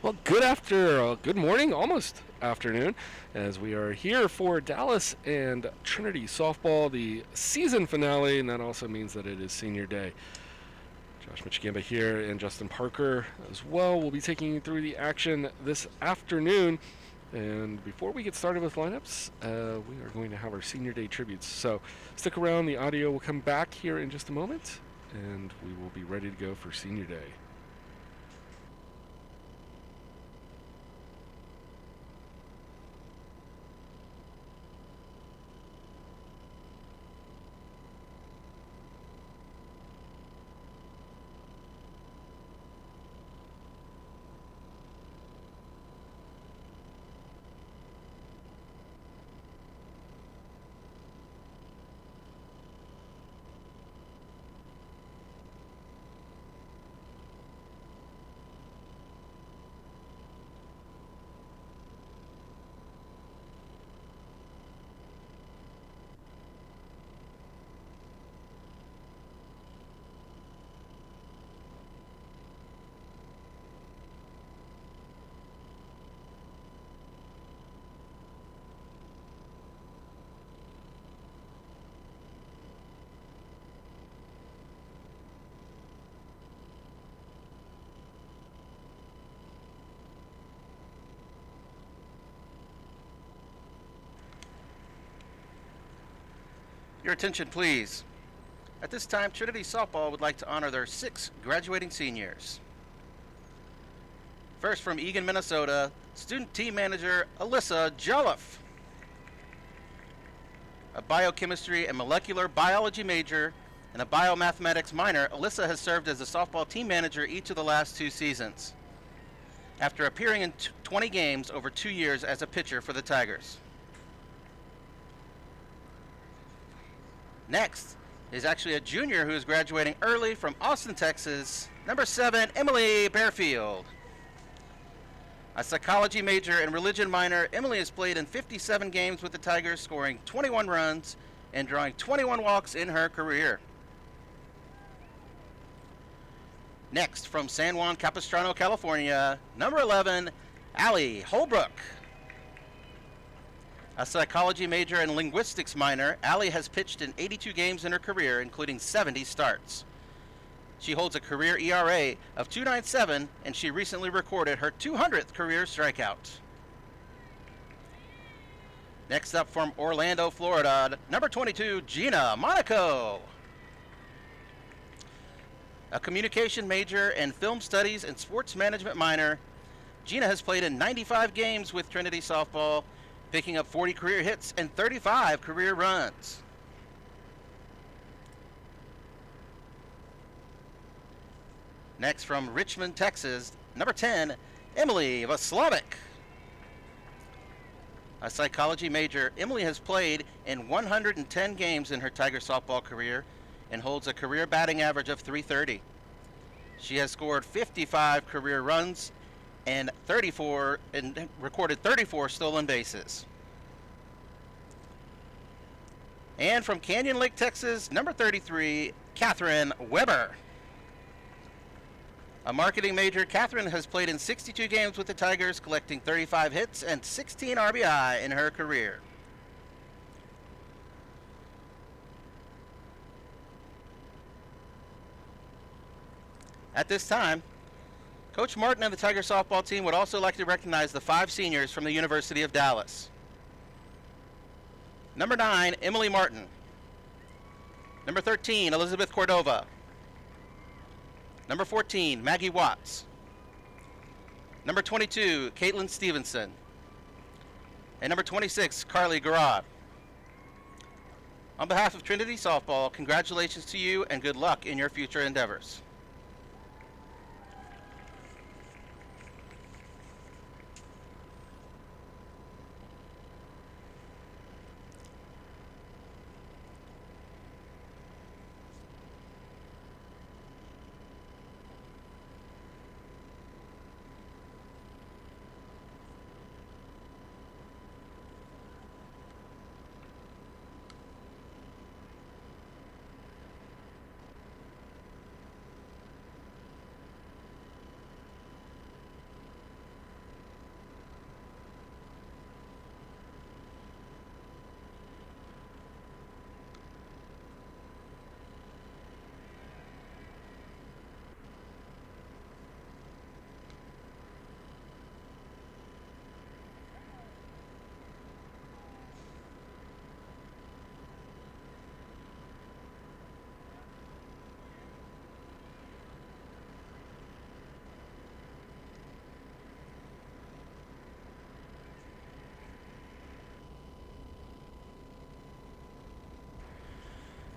Well, good morning, almost afternoon, as we are here for Dallas and Trinity softball, the season finale, and that also means that it is senior day. Josh Michigamba here and Justin Parker as well will be taking you through the action this afternoon. And before we get started with lineups, we are going to have our senior day tributes. So stick around, the audio will come back here in just a moment, and we will be ready to go for senior day. Your attention, please. At this time, Trinity Softball would like to honor their 6 graduating seniors. First, from Eagan, Minnesota, student team manager Alyssa Jolliffe. A biochemistry and molecular biology major and a biomathematics minor, Alyssa has served as a softball team manager each of the last 2 seasons, after appearing in 20 games over 2 years as a pitcher for the Tigers. Next is actually a junior who is graduating early from Austin, Texas, number 7, Emily Bearfield. A psychology major and religion minor, Emily has played in 57 games with the Tigers, scoring 21 runs and drawing 21 walks in her career. Next, from San Juan Capistrano, California, number 11, Allie Holbrook. A psychology major and linguistics minor, Allie has pitched in 82 games in her career, including 70 starts. She holds a career ERA of 2.97, and she recently recorded her 200th career strikeout. Next up, from Orlando, Florida, number 22, Gina Monaco. A communication major and film studies and sports management minor, Gina has played in 95 games with Trinity Softball, picking up 40 career hits and 35 career runs. Next, from Richmond, Texas, number 10, Emily Vaslavic. A psychology major, Emily has played in 110 games in her Tiger softball career and holds a career batting average of .330. She has scored 55 career runs and recorded 34 stolen bases. And from Canyon Lake, Texas, number 33, Catherine Weber. A marketing major, Catherine has played in 62 games with the Tigers, collecting 35 hits and 16 RBI in her career. At this time, Coach Martin and the Tiger softball team would also like to recognize the 5 seniors from the University of Dallas. Number 9, Emily Martin. Number 13, Elizabeth Cordova. Number 14, Maggie Watts. Number 22, Caitlin Stevenson. And number 26, Carly Garrod. On behalf of Trinity Softball, congratulations to you and good luck in your future endeavors.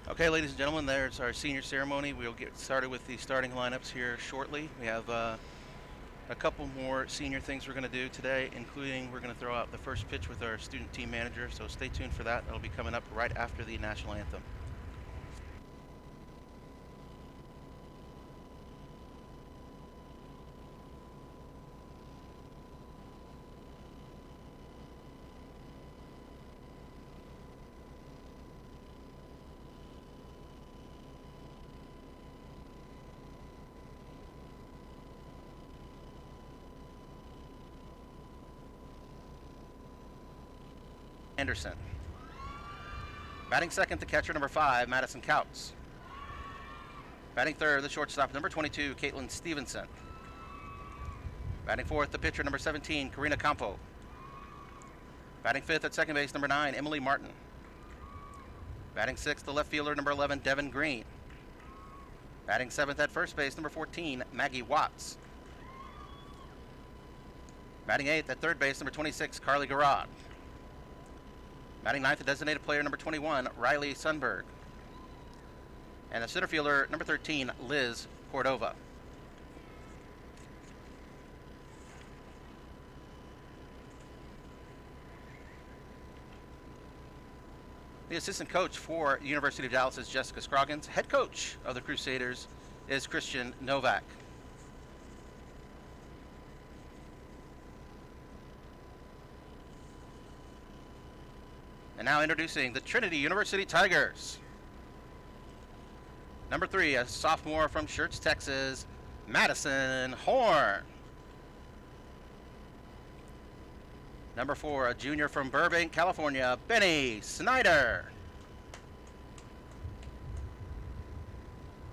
Okay, ladies and gentlemen, there's our senior ceremony. We'll get started with the starting lineups here shortly. We have a couple more senior things we're going to do today, including we're going to throw out the first pitch with our student team manager, so stay tuned for that. That'll be coming up right after the national anthem. Anderson. Batting second, the catcher, number 5, Madison Couts. Batting third, the shortstop, number 22, Caitlin Stevenson. Batting fourth, the pitcher, number 17, Karina Campo. Batting fifth at second base, number 9, Emily Martin. Batting sixth, the left fielder, number 11, Devin Green. Batting seventh at first base, number 14, Maggie Watts. Batting eighth at third base, number 26, Carly Garrod. Batting ninth, the designated player, number 21, Riley Sundberg. And the center fielder, number 13, Liz Cordova. The assistant coach for the University of Dallas is Jessica Scroggins. Head coach of the Crusaders is Christian Novak. And now introducing the Trinity University Tigers. Number 3, a sophomore from Schertz, Texas, Madison Horn. Number 4, a junior from Burbank, California, Benny Snyder.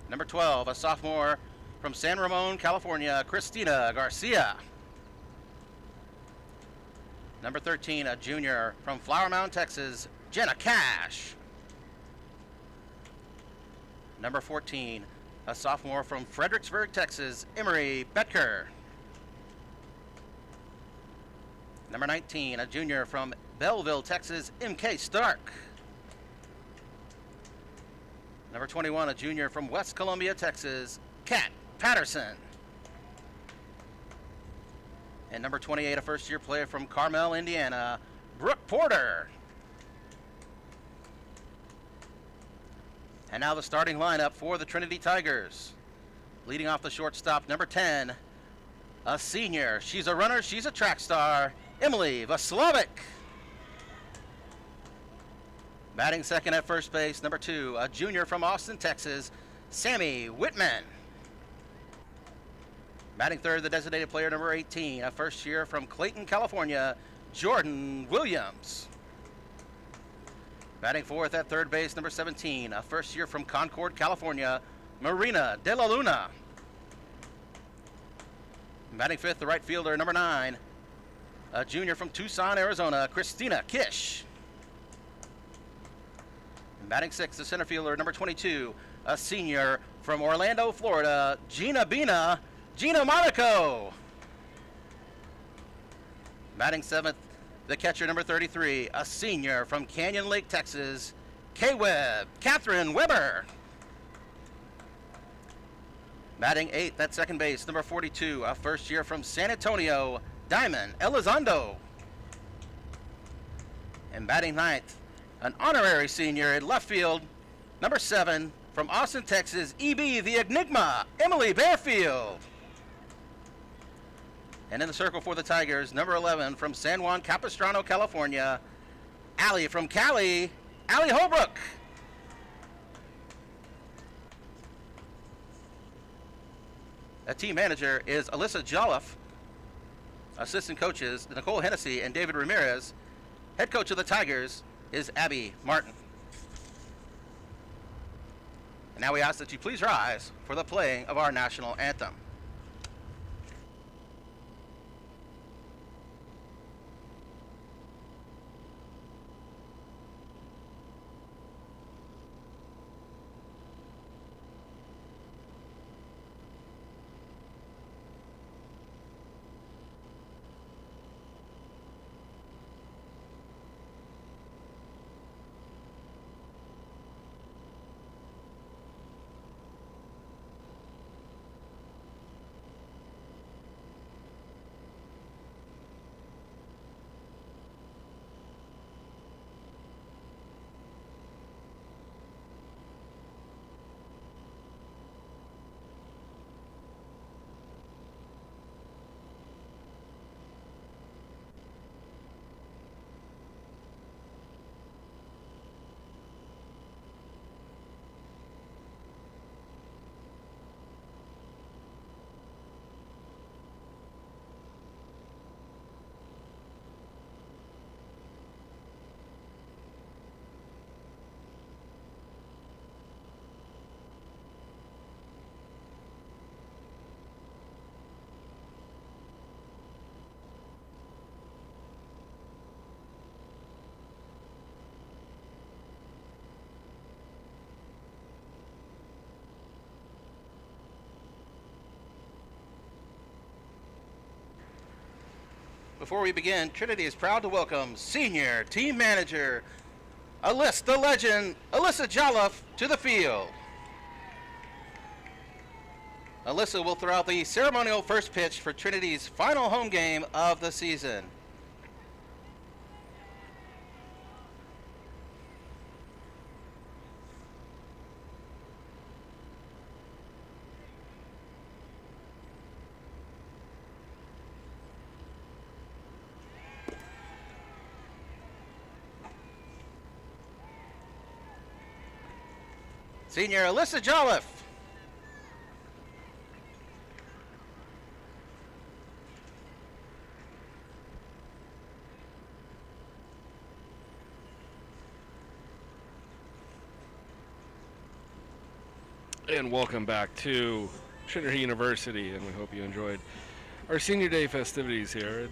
Number 12, a sophomore from San Ramon, California, Christina Garcia. Number 13, a junior from Flower Mound, Texas, Jenna Cash. Number 14, a sophomore from Fredericksburg, Texas, Emery Betker. Number 19, a junior from Belleville, Texas, M.K. Stark. Number 21, a junior from West Columbia, Texas, Kat Patterson. And number 28, a first-year player from Carmel, Indiana, Brooke Porter. And now the starting lineup for the Trinity Tigers. Leading off the shortstop, number 10, a senior. She's a runner, she's a track star, Emily Vaslavic. Batting second at first base, number 2, a junior from Austin, Texas, Sammy Whitman. Batting third, the designated player, number 18, a first year from Clayton, California, Jordan Williams. Batting fourth at third base, number 17, a first year from Concord, California, Marina De La Luna. Batting fifth, the right fielder, number 9, a junior from Tucson, Arizona, Christina Kish. And batting sixth, the center fielder, number 22, a senior from Orlando, Florida, Gina Monaco. Batting seventh, the catcher, number 33, a senior from Canyon Lake, Texas, Catherine Weber. Batting eighth at second base, number 42, a first year from San Antonio, Diamond Elizondo. And batting ninth, an honorary senior in left field, number 7, from Austin, Texas, EB the Enigma, Emily Bearfield. And in the circle for the Tigers, number 11 from San Juan Capistrano, California, Allie from Cali, Allie Holbrook. The team manager is Alyssa Jolliffe. Assistant coaches Nicole Hennessy and David Ramirez. Head coach of the Tigers is Abby Martin. And now we ask that you please rise for the playing of our national anthem. before we begin, Trinity is proud to welcome Senior Team Manager the legend, Alyssa Jolliffe, to the field. Alyssa will throw out the ceremonial first pitch for Trinity's final home game of the season. Senior Alyssa Jolliffe. And welcome back to Trinity University, and we hope you enjoyed our Senior Day festivities here.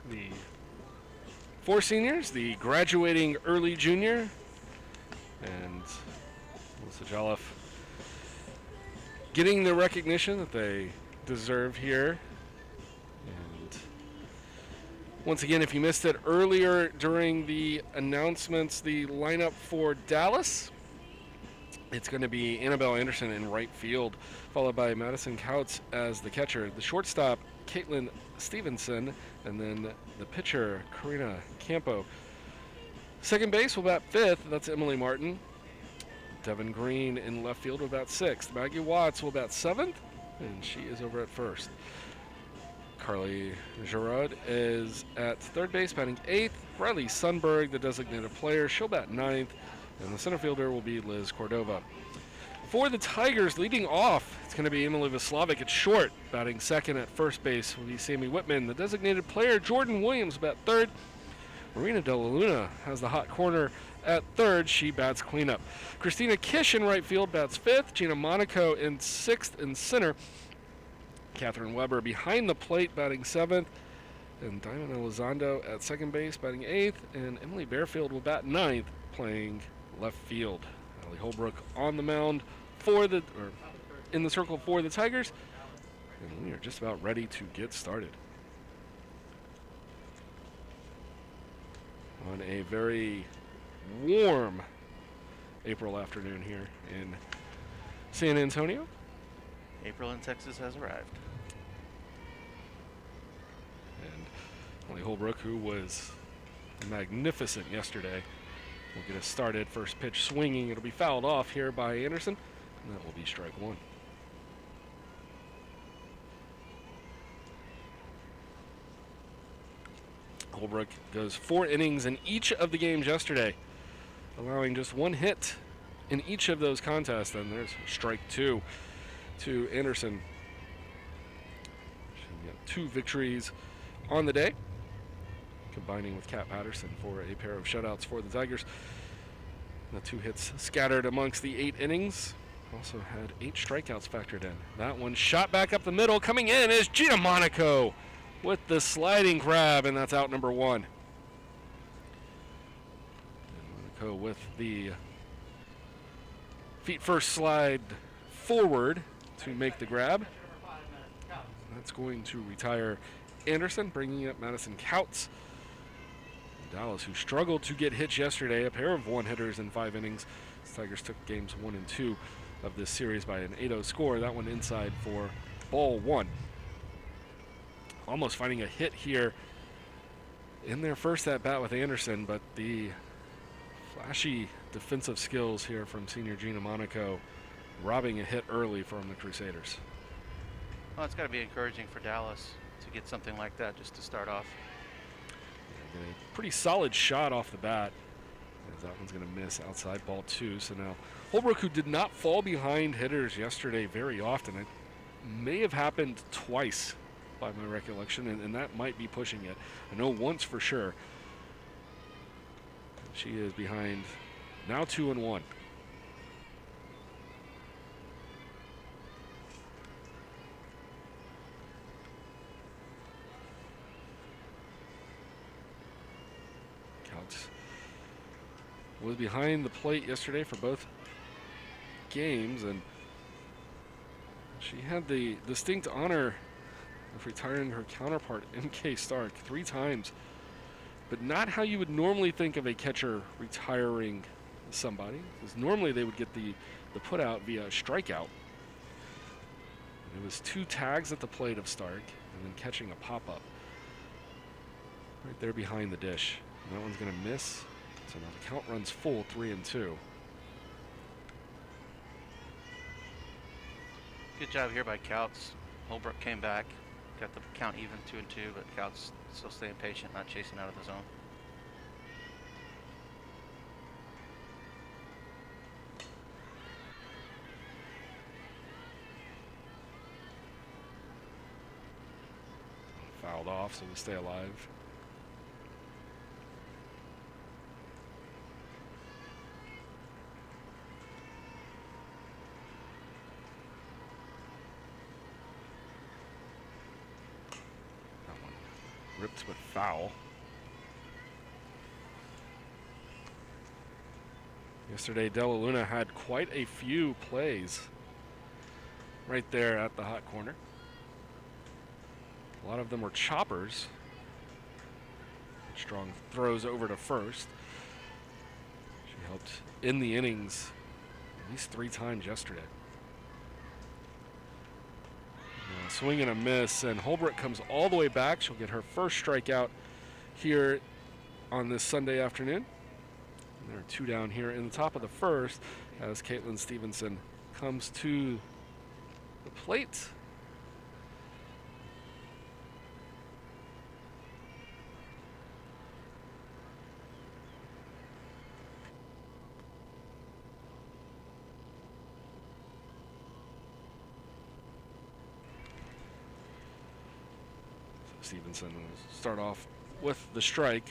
The 4 seniors, the graduating early junior, and Alyssa Jolliffe getting the recognition that they deserve here. And once again, if you missed it earlier during the announcements, the lineup for Dallas, it's going to be Annabelle Anderson in right field, followed by Madison Couts as the catcher. The shortstop, Caitlin Stevenson, and then the pitcher, Karina Campo. Second base will bat 5th, that's Emily Martin. Devin Green in left field will bat 6th. Maggie Watts will bat 7th, and she is over at first. Carly Gerard is at third base, batting 8th. Riley Sundberg, the designated player, she'll bat 9th. And the center fielder will be Liz Cordova. For the Tigers, leading off, it's going to be Emily Vaslavic at short. Batting second at first base will be Sammy Whitman. The designated player, Jordan Williams, bat third. Marina De La Luna has the hot corner at third. She bats cleanup. Christina Kish in right field bats 5th. Gina Monaco in 6th in center. Catherine Weber behind the plate batting 7th. And Diamond Elizondo at second base batting 8th. And Emily Bearfield will bat 9th, playing left field. Allie Holbrook on the mound in the circle for the Tigers. And we are just about ready to get started. On a very warm April afternoon here in San Antonio. April in Texas has arrived. And Allie Holbrook, who was magnificent yesterday, will get us started. First pitch swinging. It'll be fouled off here by Anderson, and that will be strike 1. Holbrook goes 4 innings in each of the games yesterday, allowing just 1 hit in each of those contests. And there's strike 2 to Anderson. She got 2 victories on the day, combining with Kat Patterson for a pair of shutouts for the Tigers. The 2 hits scattered amongst the 8 innings. Also had 8 strikeouts factored in. That one shot back up the middle. Coming in is Gina Monaco with the sliding grab, and that's out number 1. And Monaco with the feet first slide forward to make the grab. That's going to retire Anderson, bringing up Madison Couts. Dallas, who struggled to get hits yesterday, a pair of 1-hitters in 5 innings. The Tigers took games 1 and 2 of this series by an 8-0 score. That one inside for ball 1. Almost finding a hit here in their first at-bat with Anderson, but the flashy defensive skills here from senior Gina Monaco robbing a hit early from the Crusaders. Well, it's got to be encouraging for Dallas to get something like that just to start off. A pretty solid shot off the bat, as that one's going to miss outside ball 2. So now Holbrook, who did not fall behind hitters yesterday very often, it may have happened twice by my recollection, and that might be pushing it. I know once for sure. She is behind now 2-1. Couts was behind the plate yesterday for both games, and she had the distinct honor of retiring her counterpart, MK Stark, 3 times. But not how you would normally think of a catcher retiring somebody, because normally they would get the put out via a strikeout. And it was 2 tags at the plate of Stark, and then catching a pop-up right there behind the dish. And that one's going to miss. So now the count runs full, 3-2. Good job here by Couts. Holbrook came back, got the count even, 2-2, but Couts still staying patient, not chasing out of the zone. Fouled off, so we stay alive. Ripped but foul. Yesterday, Della Luna had quite a few plays right there at the hot corner. A lot of them were choppers. Strong throws over to first. She helped in the innings at least 3 times yesterday. Swing and a miss, and Holbrook comes all the way back. She'll get her first strikeout here on this Sunday afternoon. And there are 2 down here in the top of the first as Caitlin Stevenson comes to the plate. Stevenson will start off with the strike.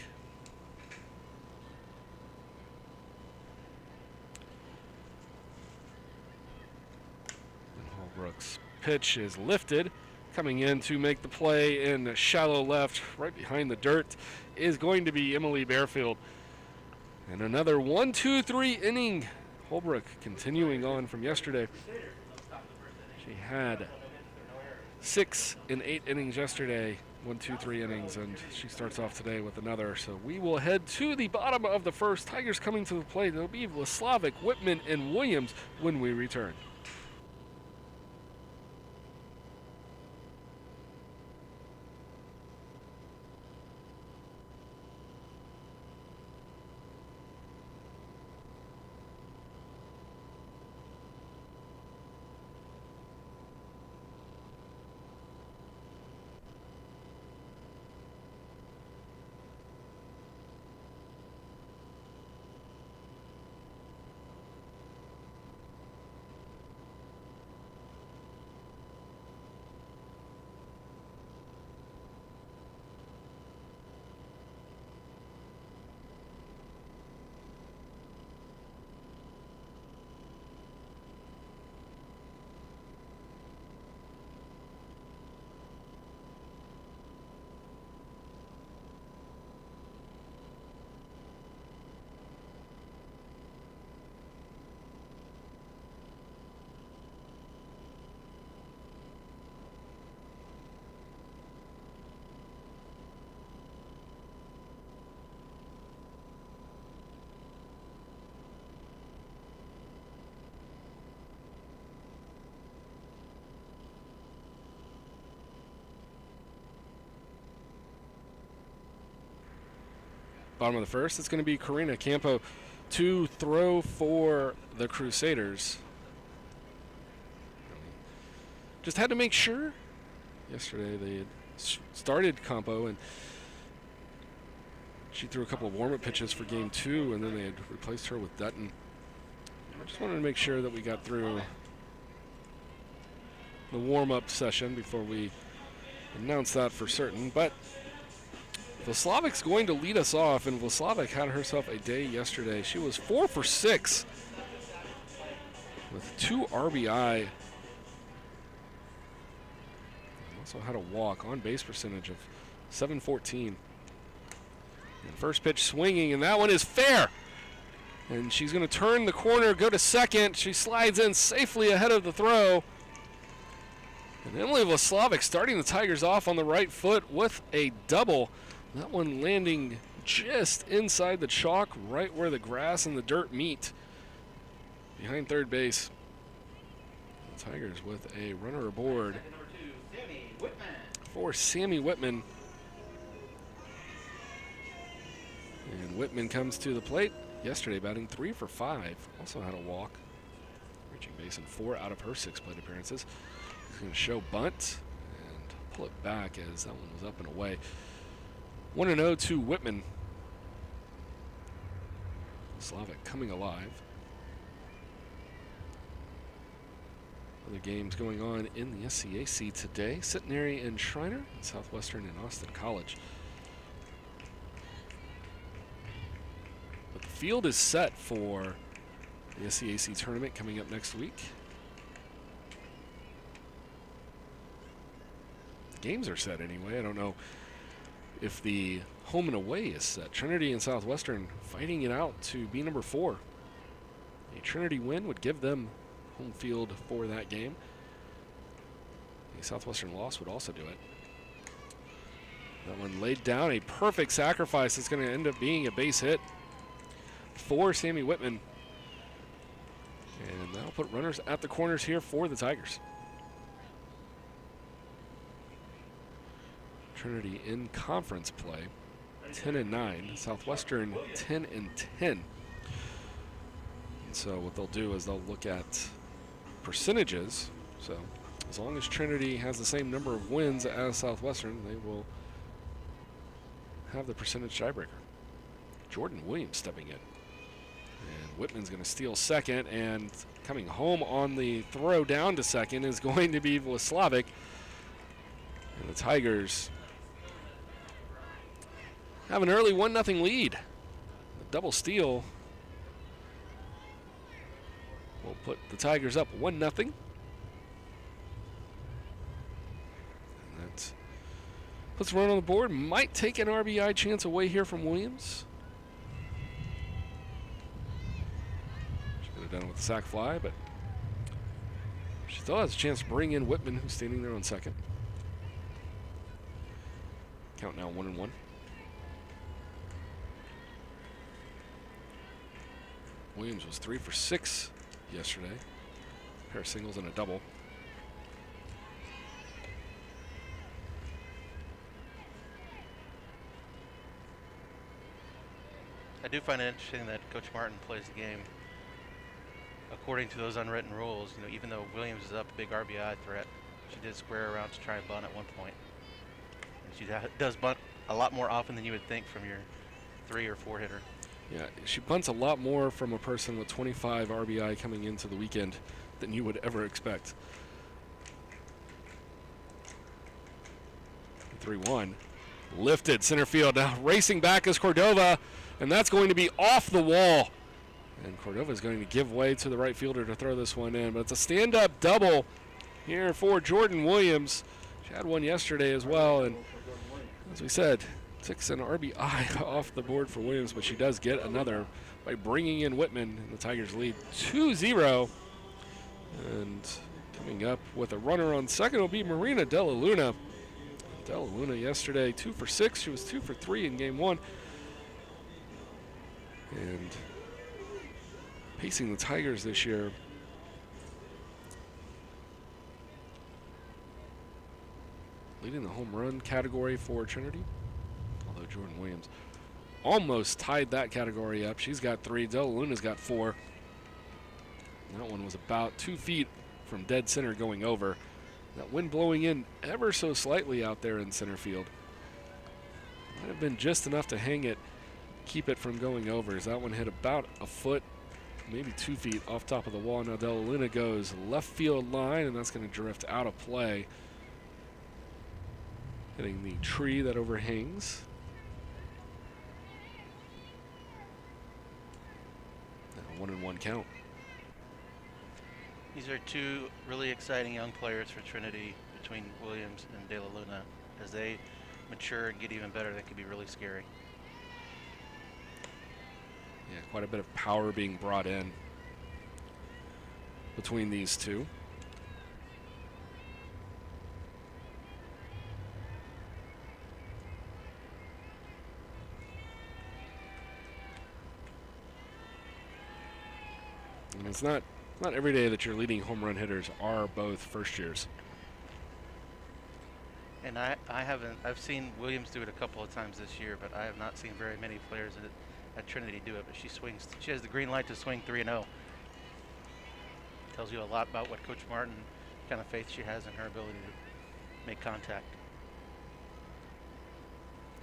And Holbrook's pitch is lifted. Coming in to make the play in shallow left, right behind the dirt, is going to be Emily Bearfield. And another 1-2-3 inning. Holbrook continuing on from yesterday. She had 6 in 8 innings yesterday. 1-2-3 innings, and she starts off today with another. So we will head to the bottom of the first. Tigers coming to the plate. It'll be Vlaslavic, Whitman, and Williams when we return. Bottom of the first, it's going to be Karina Campo to throw for the Crusaders. Just had to make sure. Yesterday they had started Campo, and she threw a couple of warm-up pitches for game 2, and then they had replaced her with Dutton. I just wanted to make sure that we got through the warm-up session before we announce that for certain. But Vlaslavic's going to lead us off, and Vlaslavic had herself a day yesterday. She was 4 for 6 with 2 RBI. Also had a walk, on base percentage of .714. And first pitch swinging, and that one is fair. And she's going to turn the corner, go to second. She slides in safely ahead of the throw. And Emily Vlaslavic starting the Tigers off on the right foot with a double. That one landing just inside the chalk, right where the grass and the dirt meet, behind third base. The Tigers with a runner aboard for Sammy Whitman. And Whitman comes to the plate. Yesterday batting 3 for 5. Also had a walk. Reaching base in 4 out of her 6 plate appearances. He's going to show bunt and pull it back as that one was up and away. 1-0 to Whitman. Slavic coming alive. Other games going on in the SCAC today. Centenary and Schreiner, and Southwestern and Austin College. But the field is set for the SCAC tournament coming up next week. The games are set anyway. I don't know if the home and away is set. Trinity and Southwestern fighting it out to be number 4. A Trinity win would give them home field for that game. A Southwestern loss would also do it. That one laid down a perfect sacrifice. It's going to end up being a base hit for Sammy Whitman. And that'll put runners at the corners here for the Tigers. Trinity in conference play, 10-9. Southwestern 10-10. And so what they'll do is they'll look at percentages. So as long as Trinity has the same number of wins as Southwestern, they will have the percentage tiebreaker. Jordan Williams stepping in. And Whitman's going to steal second, and coming home on the throw down to second is going to be Vlaslavic. And the Tigers have an early 1-0 lead. The double steal will put the Tigers up 1-0. And that puts a run on the board. Might take an RBI chance away here from Williams. She could have done it with the sac fly, but she still has a chance to bring in Whitman, who's standing there on second. Count now 1-1. Williams was 3 for 6 yesterday. A pair of singles and a double. I do find it interesting that Coach Martin plays the game according to those unwritten rules. You know, even though Williams is up a big RBI threat, she did square around to try and bunt at one point. And she does bunt a lot more often than you would think from your 3 or 4 hitter. Yeah, she bunts a lot more from a person with 25 RBI coming into the weekend than you would ever expect. 3-1. Lifted center field. Now racing back is Cordova, and that's going to be off the wall. And Cordova is going to give way to the right fielder to throw this one in. But it's a stand-up double here for Jordan Williams. She had one yesterday as well, and as we said, takes an RBI off the board for Williams, but she does get another by bringing in Whitman, and the Tigers lead 2-0. And coming up with a runner on second will be Marina Della Luna. Della Luna yesterday 2 for 6. She was 2 for 3 in game 1. And pacing the Tigers this year. Leading the home run category for Trinity. Although Jordan Williams almost tied that category up. She's got 3. Della Luna's got 4. And that one was about 2 feet from dead center going over. That wind blowing in ever so slightly out there in center field. Might have been just enough to hang it, keep it from going over. As that one hit about a foot, maybe 2 feet off top of the wall. Now Della Luna goes left field line, and that's going to drift out of play. Hitting the tree that overhangs. Now 1-1 count. These are 2 really exciting young players for Trinity between Williams and De La Luna. As they mature and get even better, they could be really scary. Yeah, quite a bit of power being brought in between these two. And it's not every day that your leading home run hitters are both first years. And I've seen Williams do it a couple of times this year, but I have not seen very many players at Trinity do it. But she has the green light to swing 3-0. Tells you a lot about what Coach Martin, kind of faith she has in her ability to make contact.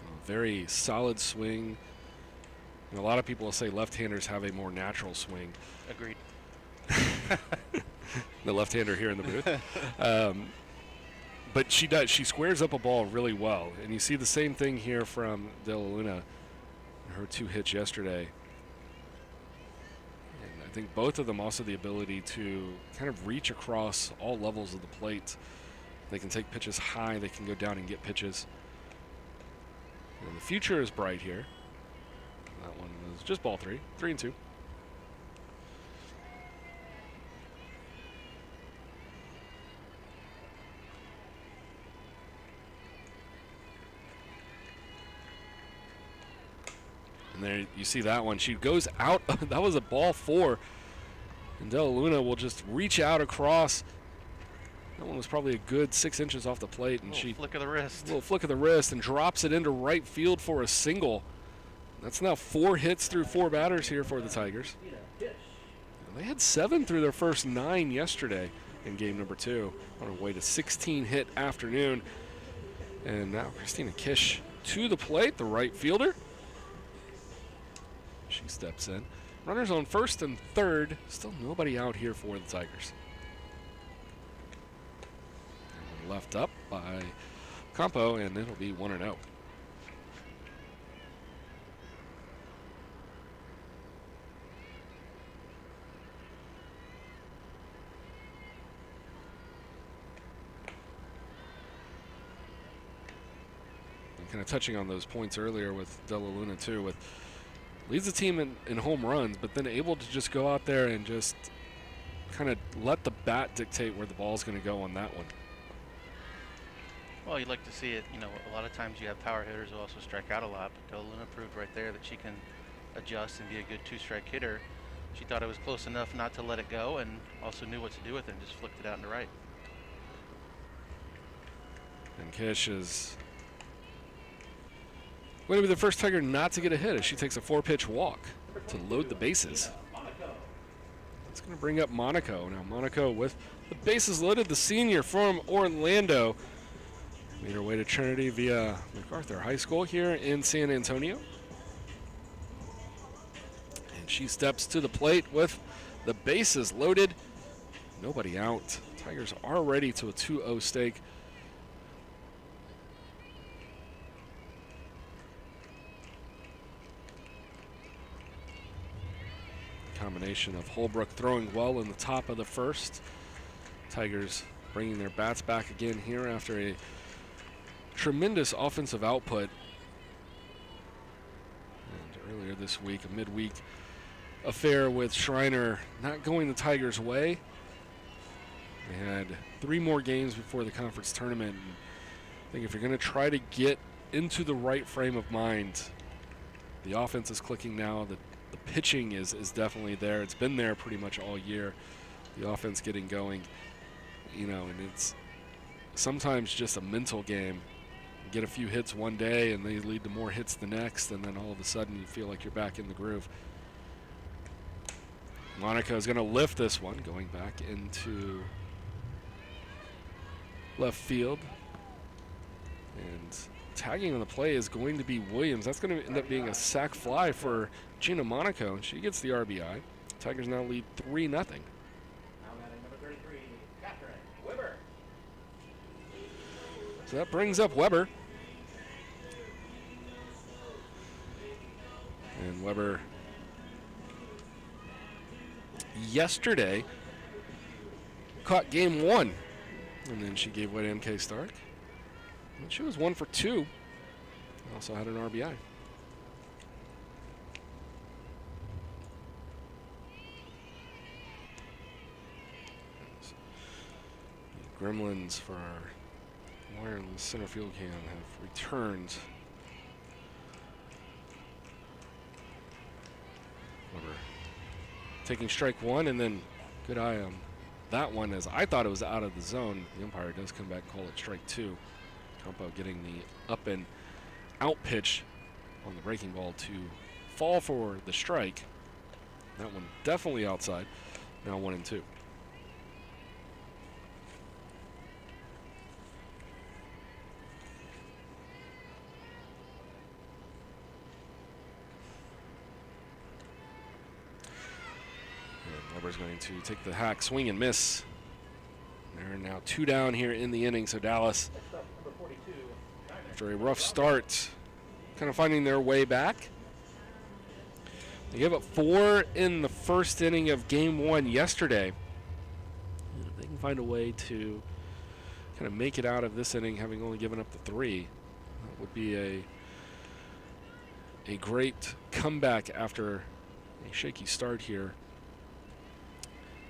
A very solid swing. And a lot of people will say left-handers have a more natural swing. Agreed. The left-hander here in the booth. But she does. She squares up a ball really well. And you see the same thing here from De La Luna. Her 2 hits yesterday. And I think both of them also the ability to kind of reach across all levels of the plate. They can take pitches high. They can go down and get pitches. And the future is bright here. That one was just ball 3. 3-2. And there you see that one. She goes out. That was a ball 4. And De La Luna will just reach out across. That one was probably a good 6 inches off the plate. And she flick of the wrist. Little flick of the wrist and drops it into right field for a single. That's now 4 hits through 4 batters here for the Tigers. They had 7 through their first 9 yesterday in game number 2. On our way to 16-hit afternoon. And now Christina Kish to the plate, the right fielder. She steps in. Runners on first and third. Still nobody out here for the Tigers. And left up by Campo, and it'll be 1-0. Kind of touching on those points earlier with De La Luna too, with leads the team in home runs, but then able to just go out there and just kind of let the bat dictate where the ball's going to go on that one. Well, you'd like to see it. You know, a lot of times you have power hitters who also strike out a lot, but De La Luna proved right there that she can adjust and be a good 2-strike hitter. She thought it was close enough not to let it go, and also knew what to do with it and just flicked it out into right. And Kish is going to be the first Tiger not to get a hit as she takes a 4-pitch walk to load the bases. That's going to bring up Monaco. Now Monaco with the bases loaded, the senior from Orlando. Made her way to Trinity via MacArthur High School here in San Antonio. And she steps to the plate with the bases loaded. Nobody out. Tigers are ready to a 2-0 stake. Combination of Holbrook throwing well in the top of the first. Tigers bringing their bats back again here after a tremendous offensive output. And earlier this week, a midweek affair with Schreiner not going the Tigers' way. They had 3 more games before the conference tournament. And I think if you're going to try to get into the right frame of mind, the offense is clicking now. The pitching is definitely there. It's been there pretty much all year. The offense getting going, you know, and it's sometimes just a mental game. You get a few hits one day and they lead to more hits the next, and then all of a sudden you feel like you're back in the groove. Monaco is going to lift this one, going back into left field. And tagging on the play is going to be Williams. That's going to end up being a sac fly for Gina Monaco, and she gets the RBI. Tigers now lead 3-0. Now batting number 33, Catherine Weber. So that brings up Weber. And Weber yesterday caught game 1, and then she gave way to MK Stark. And she was 1 for 2. Also had an RBI. The Gremlins for our wireless center field cam have returned. Weber taking strike one, and then good eye on that one as I thought it was out of the zone. The umpire does come back and call it strike two. Campo getting the up and out pitch on the breaking ball to fall for the strike. That one definitely outside. Now 1-2. Weber's going to take the hack, swing and miss. They're now 2 down here in the inning, so Dallas, Next up, number 42, Diamond. after a rough start, kind of finding their way back. They gave up 4 in the first inning of game 1 yesterday. And if they can find a way to kind of make it out of this inning, having only given up the 3, that would be a great comeback after a shaky start here.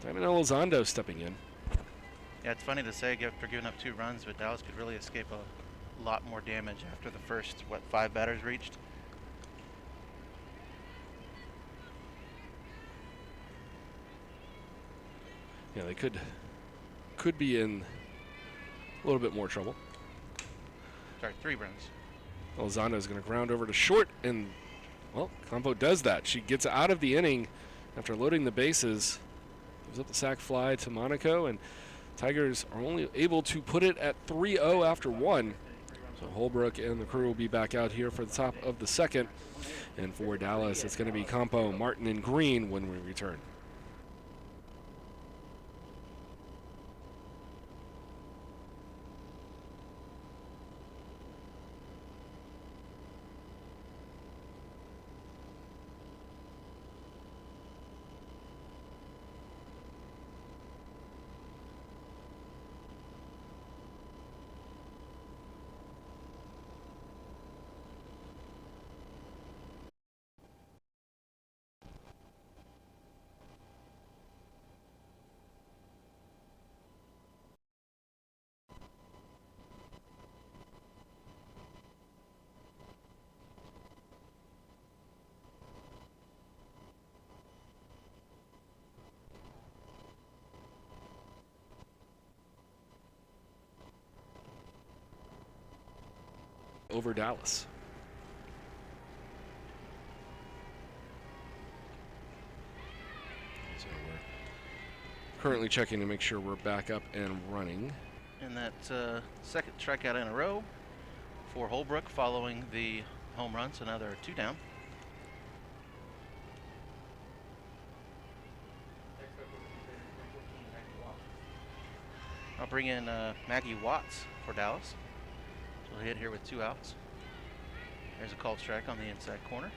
Diamond Elizondo stepping in. Yeah, it's funny to say after giving up 2 runs, but Dallas could really escape a lot more damage after the first, 5 batters reached. Yeah, they could be in a little bit more trouble. Sorry, 3 runs. Elizondo is going to ground over to short, and, well, Campo does that. She gets out of the inning after loading the bases. Gives up the sac fly to Monaco, and Tigers are only able to put it at 3-0 after 1. So Holbrook and the crew will be back out here for the top of the second. And for Dallas, it's going to be Campo, Martin, and Green when we return. Over Dallas. So we're currently checking to make sure we're back up and running. And that second strikeout in a row for Holbrook following the home run, so now they're 2 down. Next up, will be 314, Maggie Watts. I'll bring in Maggie Watts for Dallas. She'll hit here with 2 outs. There's a called strike on the inside corner.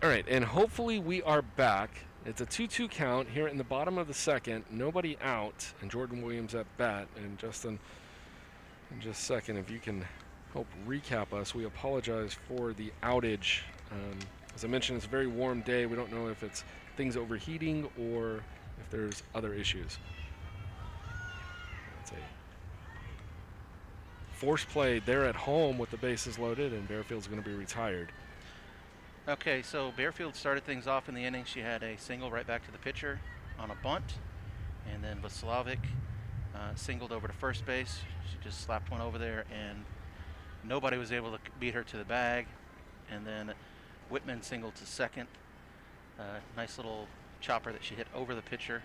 All right, and hopefully we are back. It's a 2-2 count here in the bottom of the second. Nobody out, and Jordan Williams at bat. And Justin, in just a second, if you can help recap us. We apologize for the outage. As I mentioned, it's a very warm day. We don't know if it's things overheating or if there's other issues. It's a force play there at home with the bases loaded, and Bearfield's going to be retired. Okay, so Bearfield started things off in the inning. She had a single right back to the pitcher on a bunt, and then Vaslavic singled over to first base. She just slapped one over there, and nobody was able to beat her to the bag. And then Whitman singled to second. Nice little chopper that she hit over the pitcher.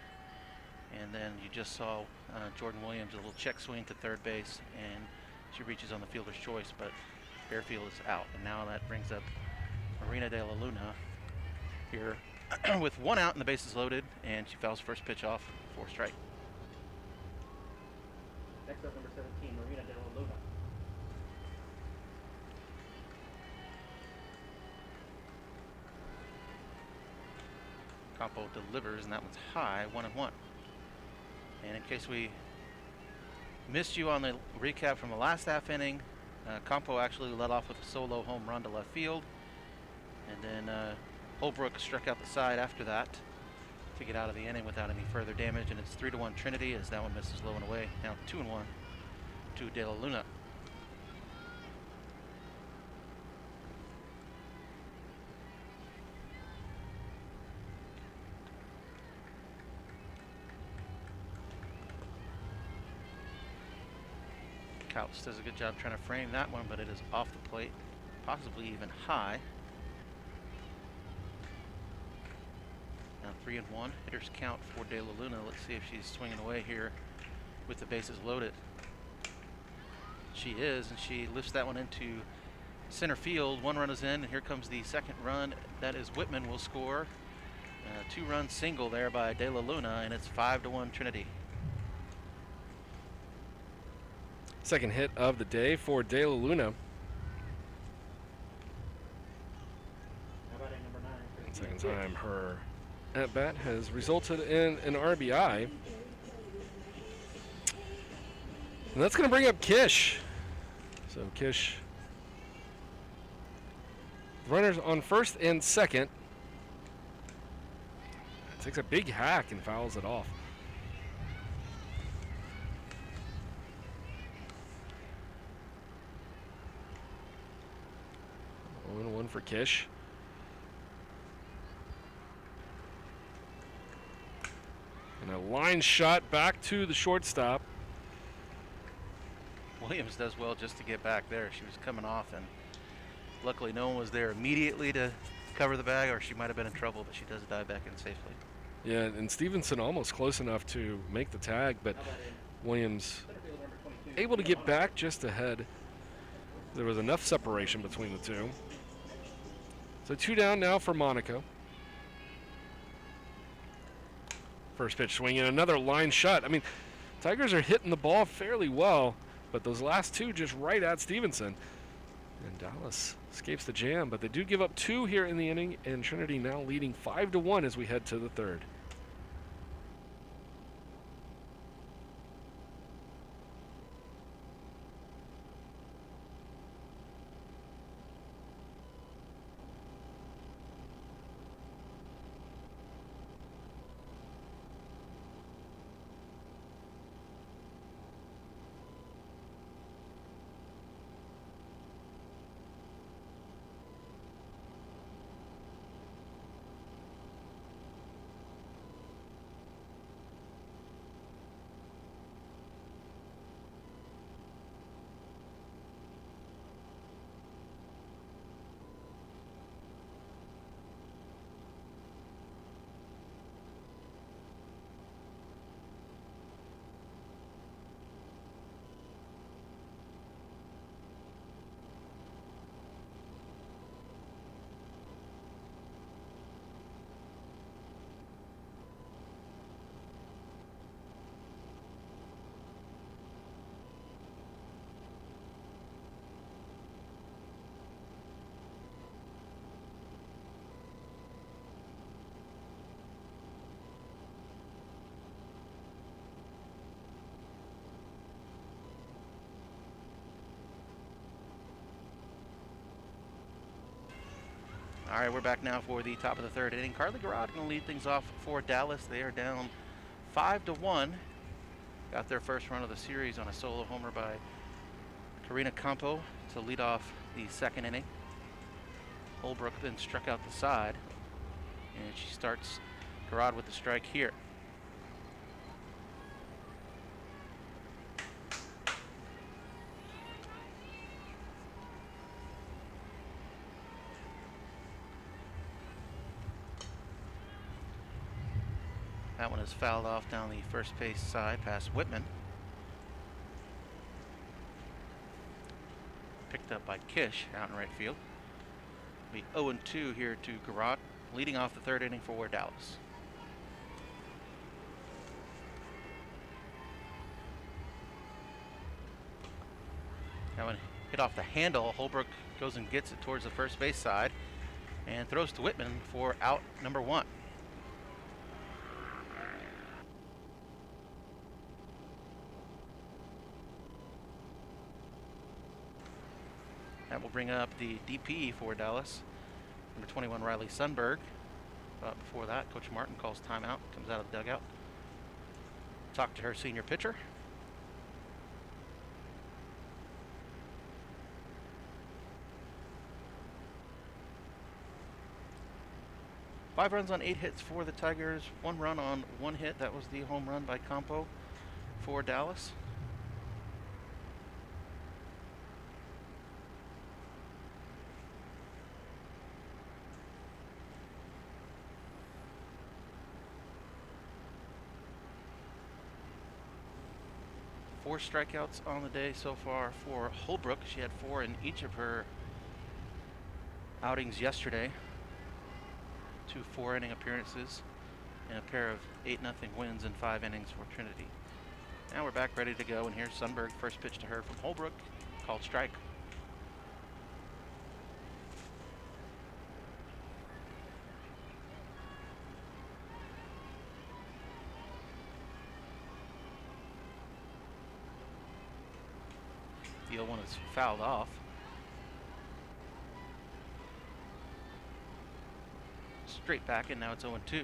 And then you just saw Jordan Williams, a little check swing to third base, and she reaches on the fielder's choice, but Bearfield is out. And now that brings up Marina De La Luna here with 1 out and the bases loaded, and she fouls first pitch off for strike. Next up, number 17, Marina De La Luna. Campo delivers, and that one's high, 1-1. And in case we missed you on the recap from the last half inning, Campo actually led off with a solo home run to left field. And then Holbrook struck out the side after that to get out of the inning without any further damage. And it's 3-1 Trinity as that one misses low and away. Now 2-1 to De La Luna. Couch does a good job trying to frame that one, but it is off the plate, possibly even high. Now 3-1. Hitters count for De La Luna. Let's see if she's swinging away here with the bases loaded. She is, and she lifts that one into center field. 1 run is in, and here comes the second run. That is Whitman will score. 2-run single there by De La Luna, and it's 5-1 Trinity. Second hit of the day for De La Luna. How about at number 9? Second time her at-bat has resulted in an RBI. And that's going to bring up Kish. So Kish, runners on first and second. Takes a big hack and fouls it off. 1-1 for Kish. And a line shot back to the shortstop. Williams does well just to get back there. She was coming off, and luckily no one was there immediately to cover the bag, or she might have been in trouble, but she does dive back in safely. Yeah, and Stevenson almost close enough to make the tag, but Williams able to get back just ahead. There was enough separation between the two. So 2 down now for Monaco. First pitch swinging, another line shot. I mean, Tigers are hitting the ball fairly well, but those last 2 just right at Stevenson. And Dallas escapes the jam, but they do give up 2 here in the inning, and Trinity now leading 5-1 as we head to the third. All right, we're back now for the top of the third inning. Carly Garrod going to lead things off for Dallas. They are down 5-1. Got their first run of the series on a solo homer by Karina Campo to lead off the second inning. Holbrook then struck out the side, and she starts Garrod with the strike here. That one is fouled off down the first base side past Whitman. Picked up by Kish out in right field. Be 0-2 here to Garrott, leading off the third inning for Dallas. That one hit off the handle. Holbrook goes and gets it towards the first base side and throws to Whitman for out number 1. That will bring up the DP for Dallas, number 21, Riley Sundberg. But before that, Coach Martin calls timeout, comes out of the dugout. Talk to her senior pitcher. Five runs on 8 hits for the Tigers, 1 run on 1 hit. That was the home run by Campo for Dallas. Four strikeouts on the day so far for Holbrook. She had 4 in each of her outings yesterday. 2 4-inning appearances and a pair of 8-0 wins in 5 innings for Trinity. Now we're back ready to go, and here's Sundberg. First pitch to her from Holbrook, called strike. The 0-1 is fouled off. Straight back, and now it's 0-2.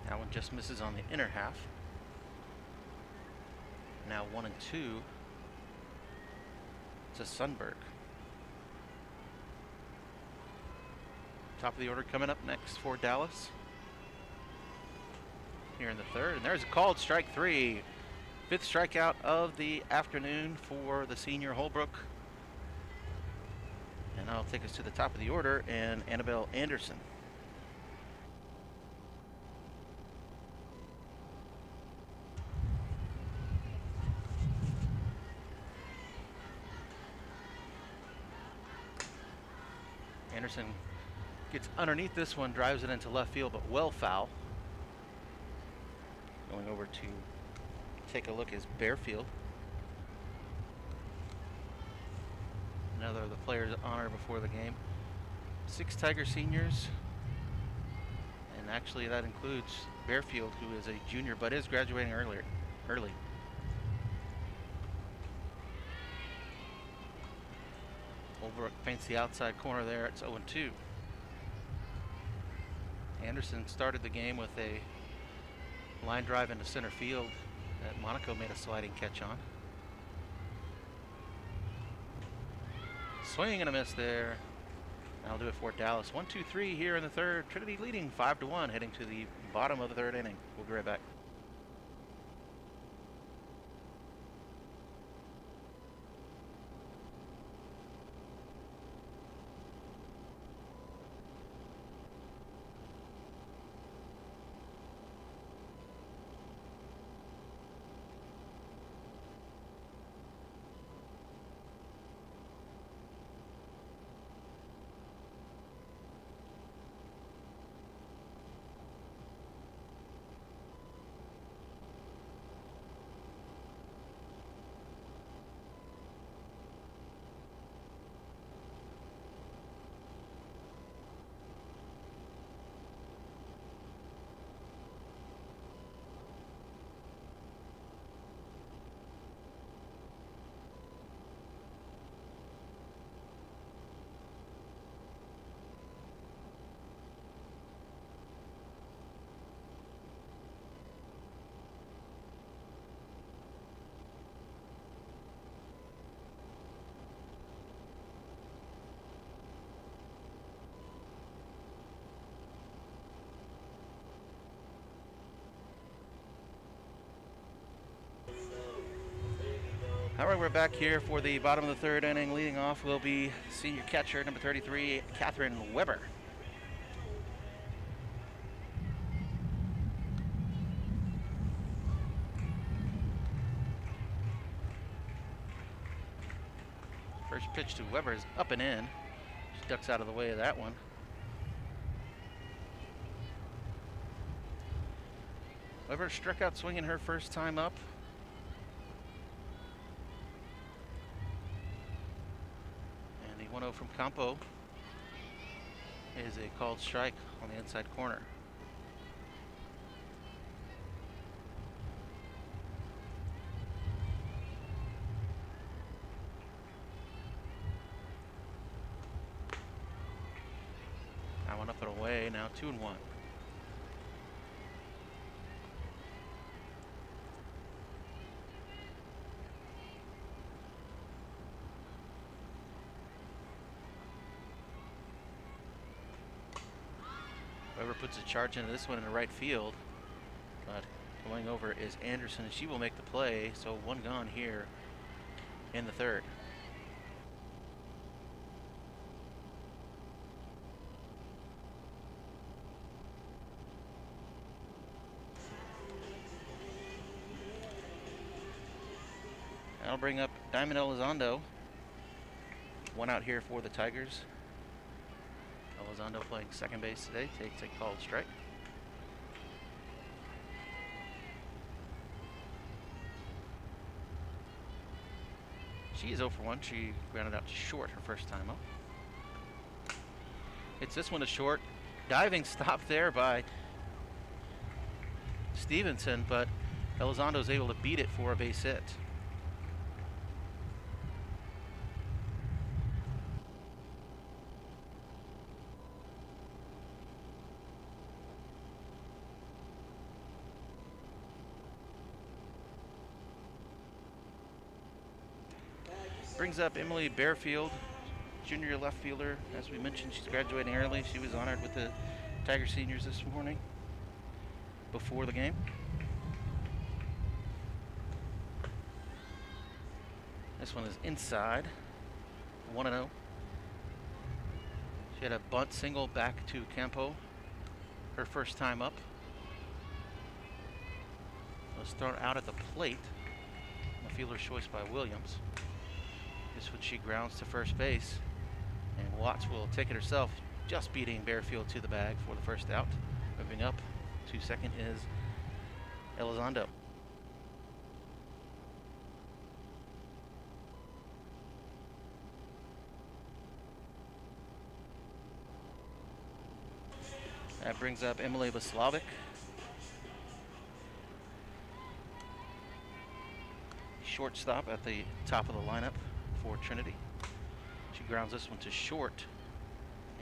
That one just misses on the inner half. Now 1-2 to Sundberg. Top of the order coming up next for Dallas. Here in the third, and there's a called strike 3. 5th strikeout of the afternoon for the senior Holbrook. And that'll take us to the top of the order, and Annabelle Anderson. Anderson gets underneath this one, drives it into left field, but well foul. Going over to take a look is Bearfield. Another of the players of honor before the game. 6 Tiger seniors, and actually that includes Bearfield, who is a junior but is graduating early. Holbrook paints the outside corner there. It's 0-2. Anderson started the game with a line drive into center field that Monaco made a sliding catch on. Swing and a miss there. That'll do it for Dallas. 1-2-3 here in the third. Trinity leading 5-1, heading to the bottom of the third inning. We'll be right back. All right, we're back here for the bottom of the third inning. Leading off will be senior catcher, number 33, Catherine Weber. First pitch to Weber is up and in. She ducks out of the way of that one. Weber struck out swinging her first time up. And the 1-0 from Campo is a called strike on the inside corner. That one up and away, now 2-1. Weber puts a charge into this one in the right field, but going over is Anderson, and she will make the play. So one gone here in the third. That'll bring up Diamond Elizondo. One out here for the Tigers. Elizondo playing second base today, takes a called strike. She is 0 for 1. She grounded out to short her first time up. It's this one to short. Diving stop there by Stevenson, but Elizondo is able to beat it for a base hit. Brings up Emily Bearfield, junior left fielder. As we mentioned, she's graduating early. She was honored with the Tiger seniors this morning before the game. This one is inside, 1-0. She had a bunt single back to Campo, her first time up. Let's start out at the plate. A fielder's choice by Williams. This one she grounds to first base, and Watts will take it herself, just beating Bearfield to the bag for the first out. Moving up to second is Elizondo. That brings up Emily Vaslavic. Shortstop at the top of the lineup for Trinity. She grounds this one to short,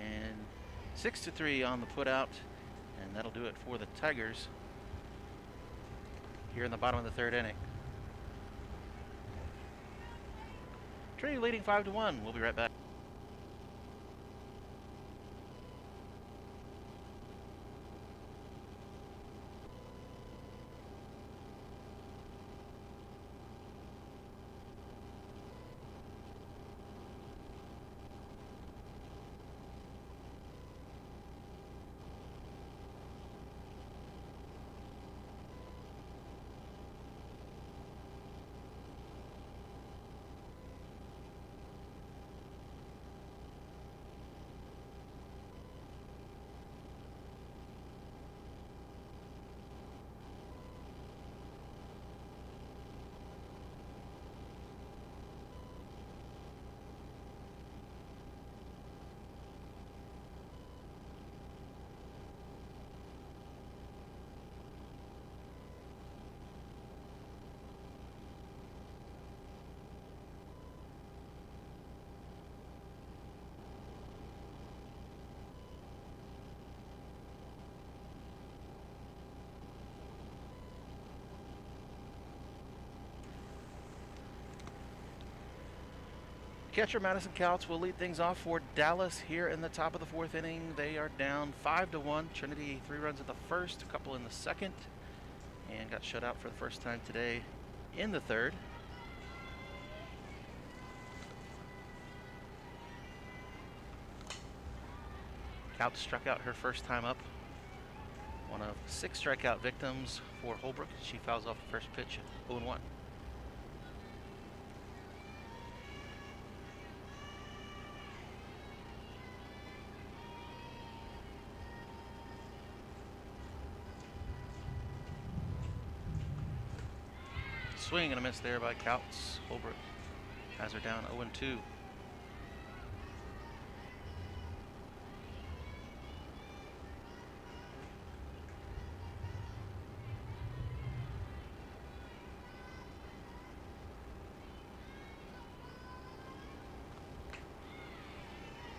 and 6-3 on the putout, and that'll do it for the Tigers here in the bottom of the third inning. Trinity leading 5-1. We'll be right back. Catcher Madison Couch will lead things off for Dallas here in the top of the fourth inning. They are down 5-1. Trinity 3 runs at the first, a couple in the second, and got shut out for the first time today in the third. Couch struck out her first time up. One of 6 strikeout victims for Holbrook. She fouls off the first pitch at 0-1. Swing and a miss there by Couts. Holbrook has her down 0-2.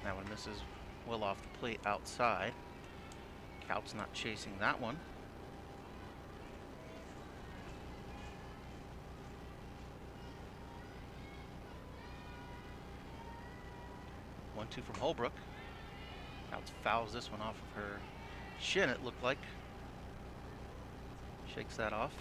That one misses well off the plate outside. Couts not chasing that one. One-two from Holbrook. Couts fouls this one off of her shin, it looked like. Shakes that off.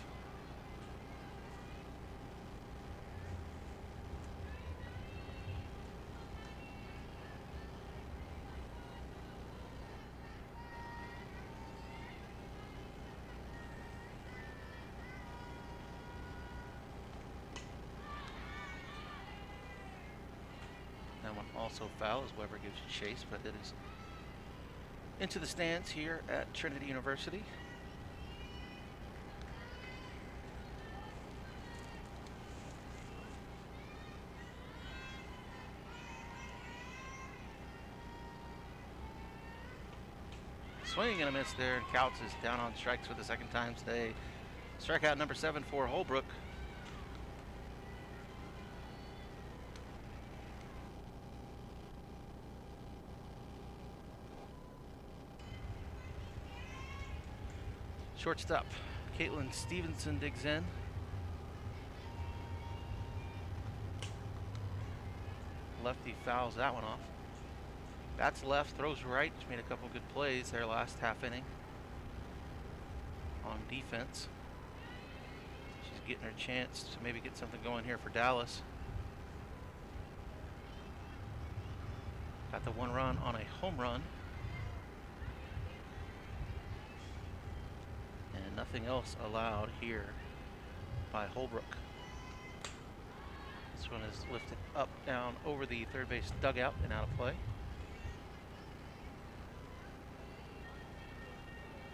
That one also foul as Weber gives chase, but it is into the stands here at Trinity University. Swing and a miss there, and Couts is down on strikes for the second time today. Strikeout number 7 for Holbrook. Shortstop, Caitlin Stevenson digs in. Lefty fouls that one off. Bats left, throws right. She made a couple good plays there last half inning on defense. She's getting her chance to maybe get something going here for Dallas. Got the 1 run on a home run. And nothing else allowed here by Holbrook. This one is lifted up, down, over the third base dugout and out of play.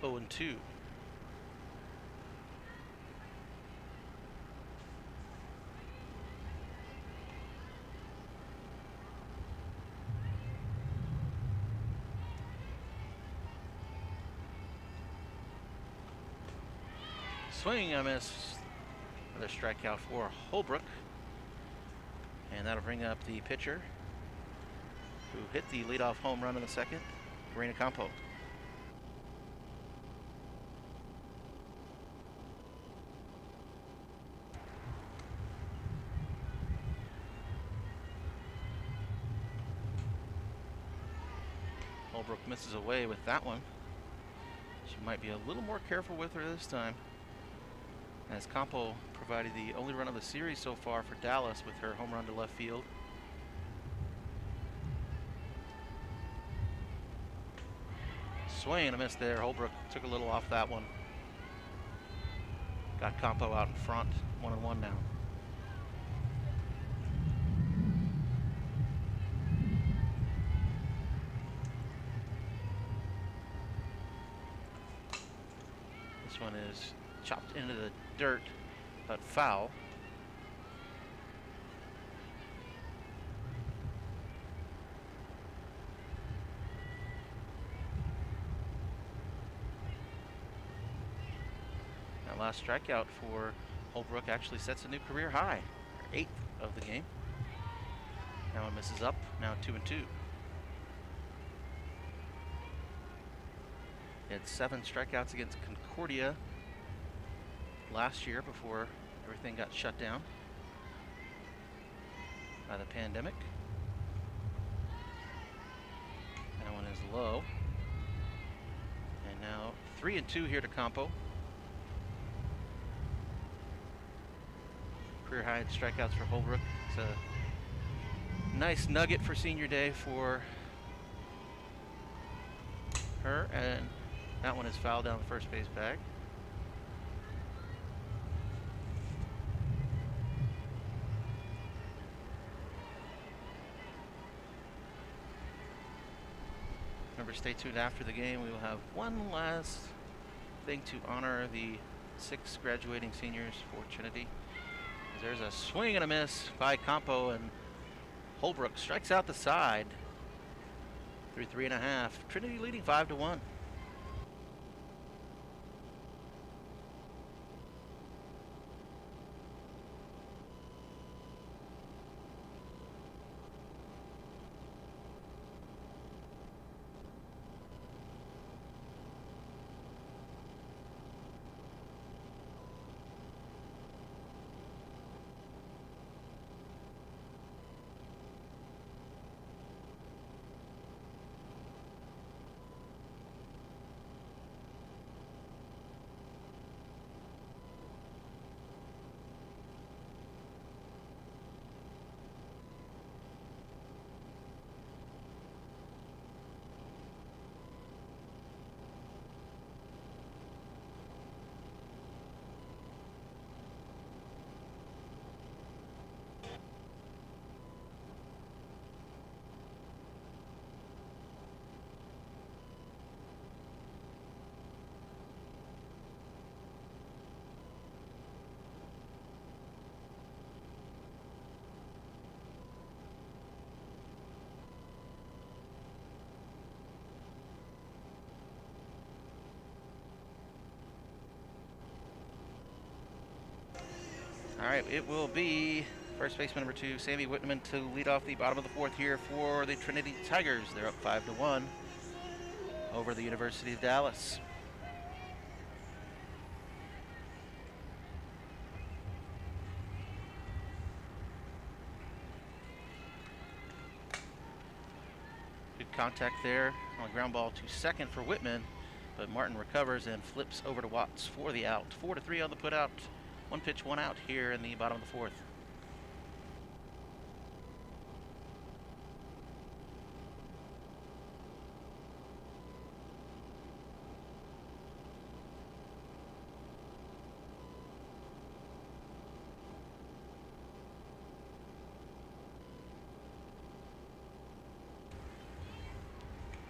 0-2. Swing and a miss. Another strikeout for Holbrook. And that'll bring up the pitcher who hit the leadoff home run in the second, Karina Campo. Holbrook misses away with that one. She might be a little more careful with her this time, as Campo provided the only run of the series so far for Dallas with her home run to left field. Swing and a miss there. Holbrook took a little off that one. Got Campo out in front, 1-1 now. This one is chopped into the dirt, but foul. That last strikeout for Holbrook actually sets a new career high, her 8th of the game. Now it misses up, now 2-2. He had 7 strikeouts against Concordia last year before everything got shut down by the pandemic. That one is low. And now 3-2 here to Campo. Career high in strikeouts for Holbrook. It's a nice nugget for senior day for her, and that one is fouled down the first base bag. Remember, stay tuned after the game. We will have one last thing to honor the 6 graduating seniors for Trinity. There's a swing and a miss by Campo, and Holbrook strikes out the side through 3.5. Trinity leading 5-1. All right, it will be first baseman number 2, Sammy Whitman, to lead off the bottom of the 4th here for the Trinity Tigers. They're up 5-1 over the University of Dallas. Good contact there on a ground ball to second for Whitman, but Martin recovers and flips over to Watts for the out. 4-3 on the putout. 1 pitch, 1 out here in the bottom of the 4th.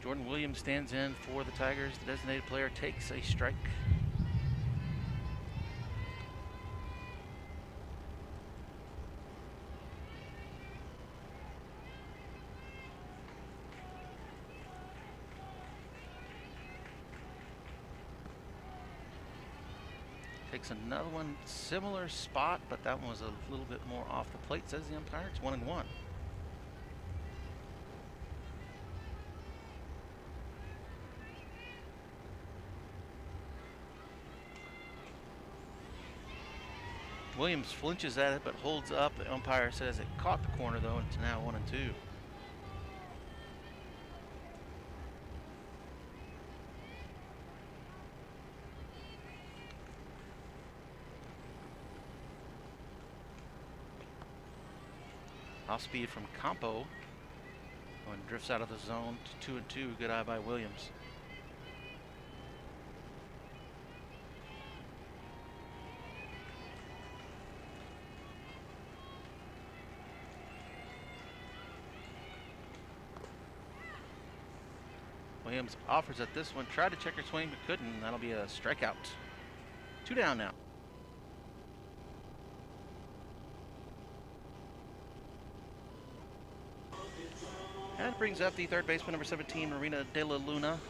Jordan Williams stands in for the Tigers. The designated player takes a strike. Takes another one, similar spot, but that one was a little bit more off the plate, says the umpire. It's 1-1. Williams flinches at it, but holds up. The umpire says it caught the corner, though, and it's now 1-2. Off speed from Campo. And drifts out of the zone to 2-2. Good eye by Williams. Williams offers at this one. Tried to check her swing, but couldn't. That'll be a strikeout. 2 down now. And it brings up the third baseman, number 17, Marina De La Luna.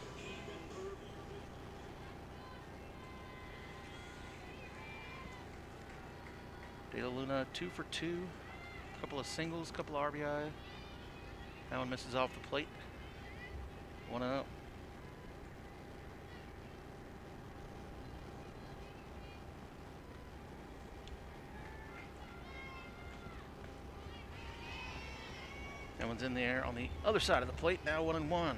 De La Luna 2 for 2. Couple of singles, couple of RBI. That one misses off the plate. 1-0. That one's in the air on the other side of the plate. Now 1-1.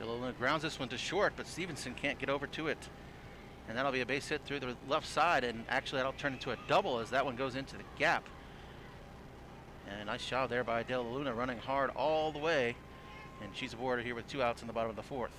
Delona grounds this one to short, but Stevenson can't get over to it. And that'll be a base hit through the left side, and actually that'll turn into a double as that one goes into the gap. And a nice job there by De La Luna, running hard all the way. And she's aboard here with 2 outs in the bottom of the 4th.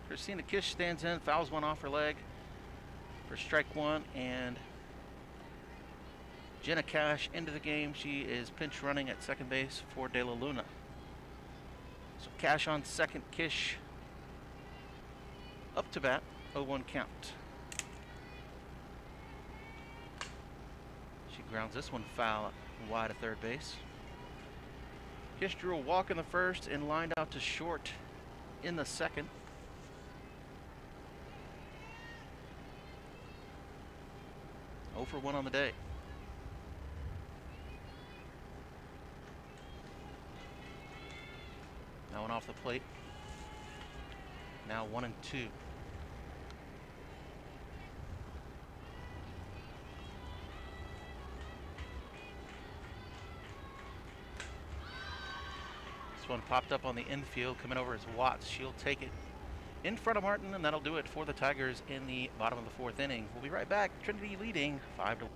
Christina Kish stands in, fouls one off her leg for strike 1, and Jenna Cash into the game. She is pinch running at second base for De La Luna. So Cash on second, Kish up to bat, 0-1 count. She grounds this one foul wide of third base. Kish drew a walk in the first and lined out to short in the second. For 1 on the day. Now one off the plate. Now 1-2. This one popped up on the infield, coming over as Watts. She'll take it in front of Martin, and that'll do it for the Tigers in the bottom of the 4th inning. We'll be right back. Trinity leading 5-1.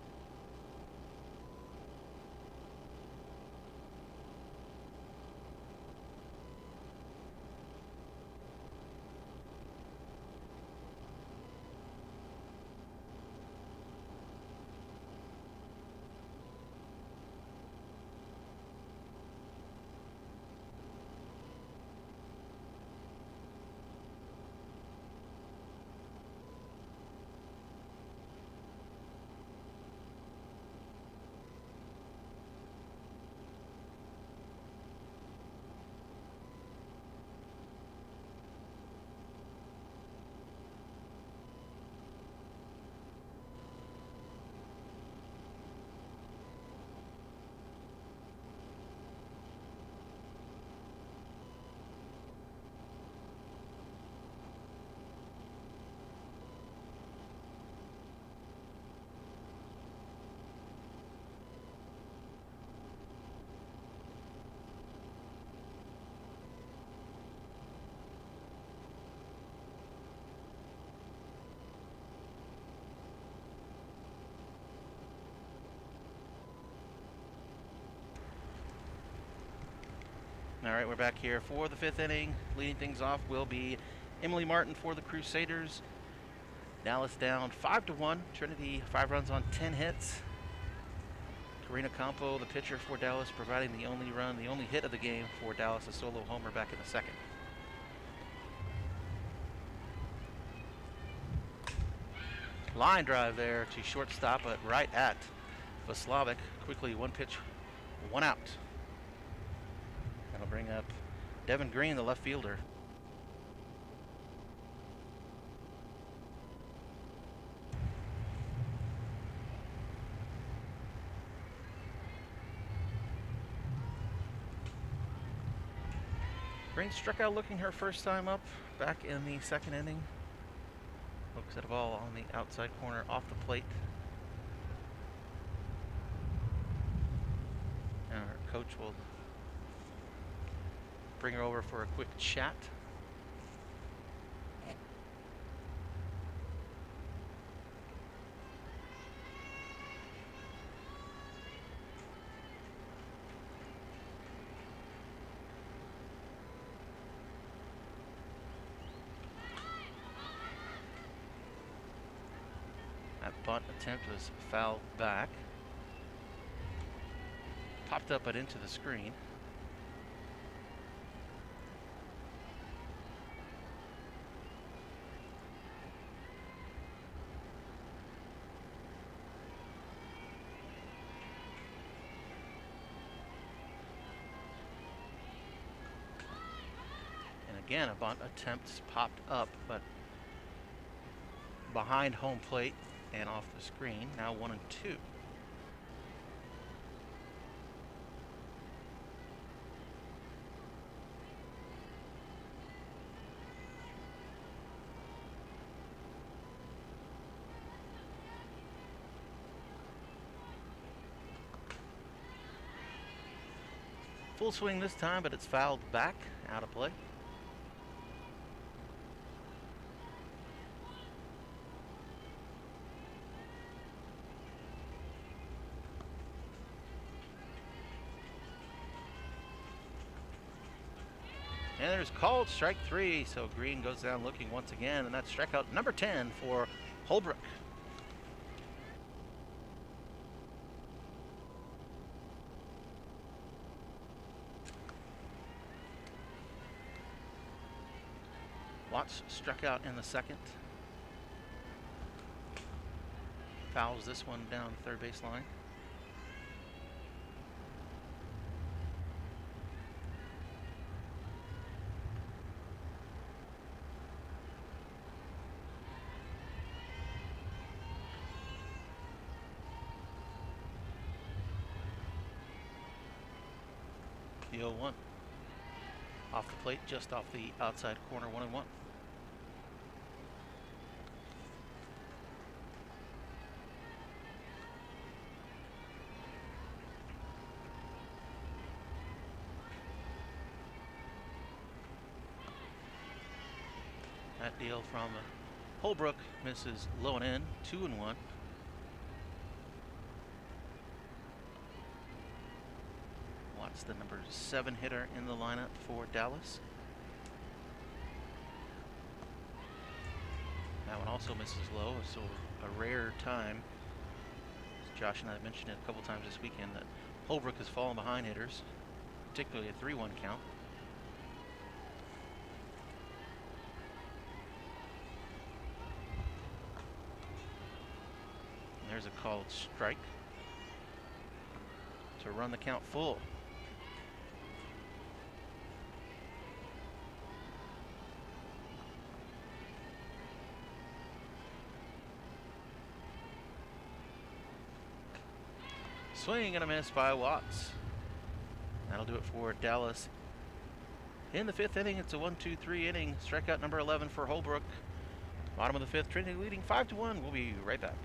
All right, we're back here for the 5th inning. Leading things off will be Emily Martin for the Crusaders. Dallas down 5-1. Trinity 5 runs on 10 hits. Karina Campo, the pitcher for Dallas, providing the only run, the only hit of the game for Dallas, a solo homer back in the 2nd. Line drive there to shortstop, but right at Vaslavic. Quickly, 1 pitch, 1 out. That'll bring up Devin Green, the left fielder. Green struck out looking her first time up back in the 2nd inning. Looks at a ball on the outside corner off the plate. And our coach will bring her over for a quick chat. That bunt attempt was fouled back. Popped up but into the screen. again, a bunt attempt popped up, but behind home plate and off the screen. Now 1-2. Full swing this time, but it's fouled back, out of play. And there's called strike 3, so Green goes down looking once again, and that's strikeout number 10 for Holbrook. Watts struck out in the second. Fouls this one down third base line. The 0-1. Off the plate, just off the outside corner, 1-1. That deal from Holbrook misses low and in, 2-1. Watts, the number 7 hitter in the lineup for Dallas. That one also misses low, so a rare time. As Josh and I mentioned it a couple times this weekend that Holbrook has fallen behind hitters, particularly a 3-1 count. There's a called strike to run the count full. Swing and a miss by Watts. That'll do it for Dallas. In the 5th inning, it's a 1-2-3 inning. Strikeout number 11 for Holbrook. Bottom of the 5th, Trinity leading 5-1. We'll be right back.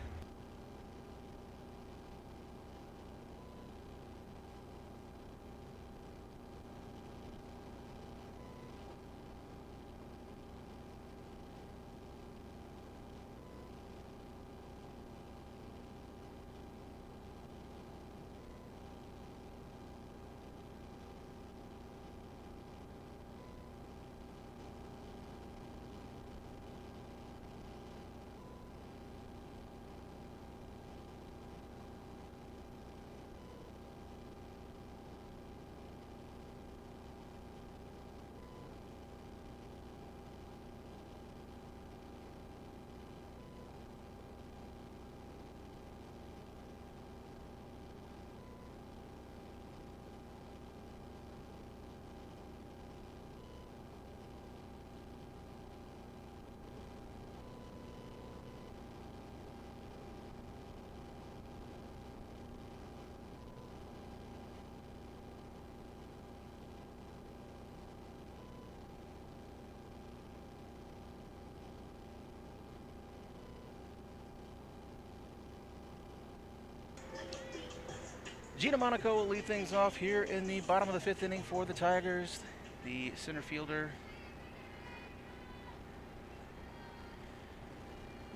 Gina Monaco will lead things off here in the bottom of the 5th inning for the Tigers. The center fielder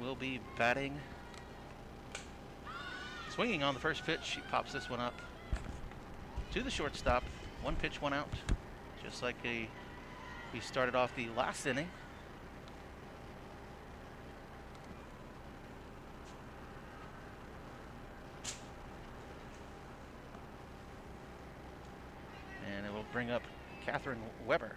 will be batting. Swinging on the first pitch, she pops this one up to the shortstop. 1 pitch, 1 out. Just like we started off the last inning. And it will bring up Catherine Weber.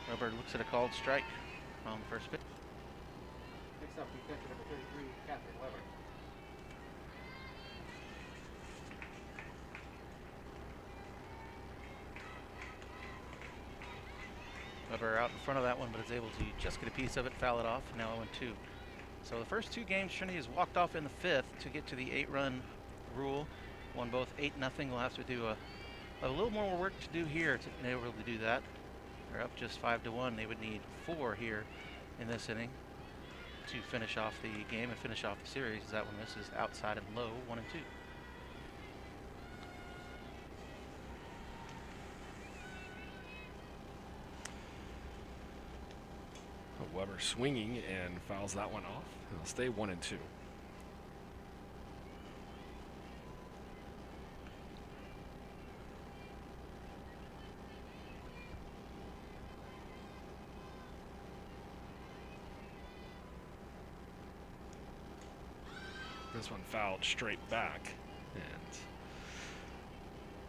Weber looks at a called strike on the first pitch. Next up, we catcher number 33, Catherine Weber. Weber out in front of that one, but is able to just get a piece of it, foul it off. Now 0-2. So the first 2 games, Trinity has walked off in the 5th to get to the 8-run rule. Won both 8-0. We'll have to do a little more work to do here to be able to do that. They're up just 5-1. They would need 4 here in this inning to finish off the game and finish off the series. That one misses outside and low, 1-2. Weber swinging and fouls that one off. It'll stay 1-2. This one fouled straight back, and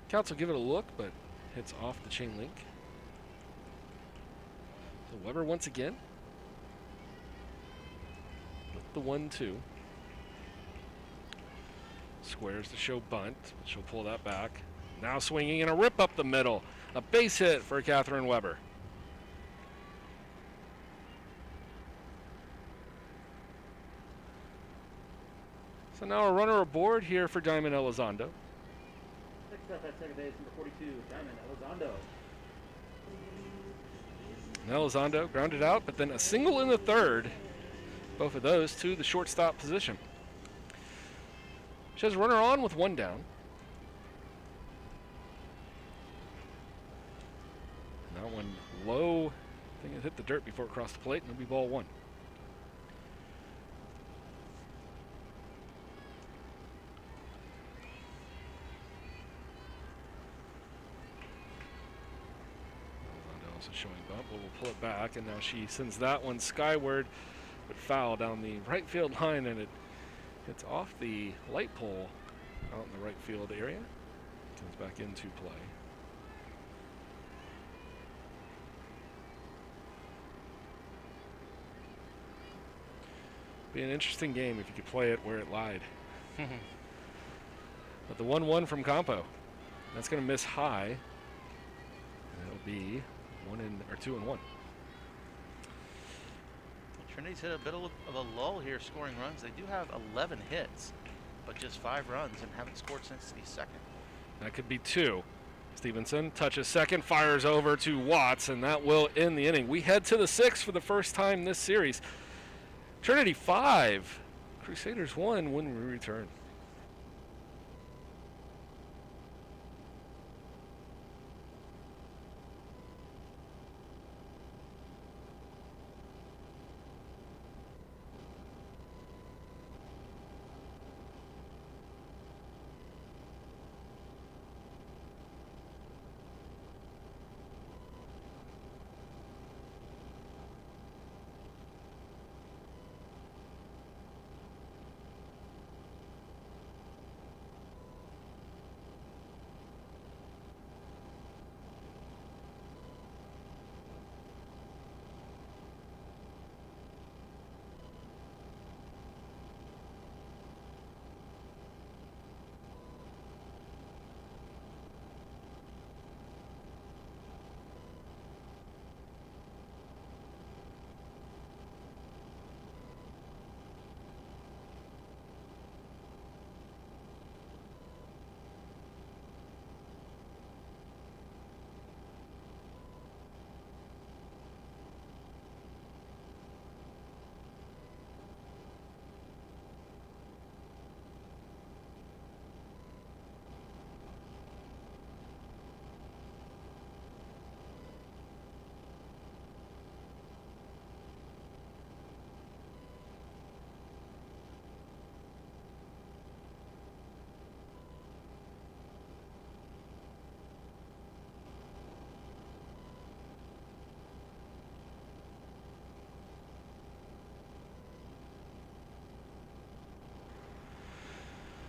Counts will give it a look, but hits off the chain link. So Weber once again with the 1-2. Squares to show bunt, but she'll pull that back. Now swinging and a rip up the middle. A base hit for Catherine Weber. So now a runner aboard here for Diamond Elizondo. Next up at second base, number 42, Diamond Elizondo. Elizondo grounded out, but then a single in the third. Both of those to the shortstop position. She has a runner on with 1 down. That one low. I think it hit the dirt before it crossed the plate, and it'll be ball 1. Elizondo also showing bump, but we'll pull it back, and now she sends that one skyward, but foul down the right field line, and it hits off the light pole out in the right field area. Comes back into play. Be an interesting game if you could play it where it lied. But the 1-1 from Campo, that's going to miss high. And it'll be 2-1. Trinity's hit a bit of a lull here scoring runs. They do have 11 hits, but just 5 runs and haven't scored since the second. That could be 2. Stevenson touches second, fires over to Watts, and that will end the inning. We head to the 6th for the first time this series. Trinity 5, Crusaders 1 when we return.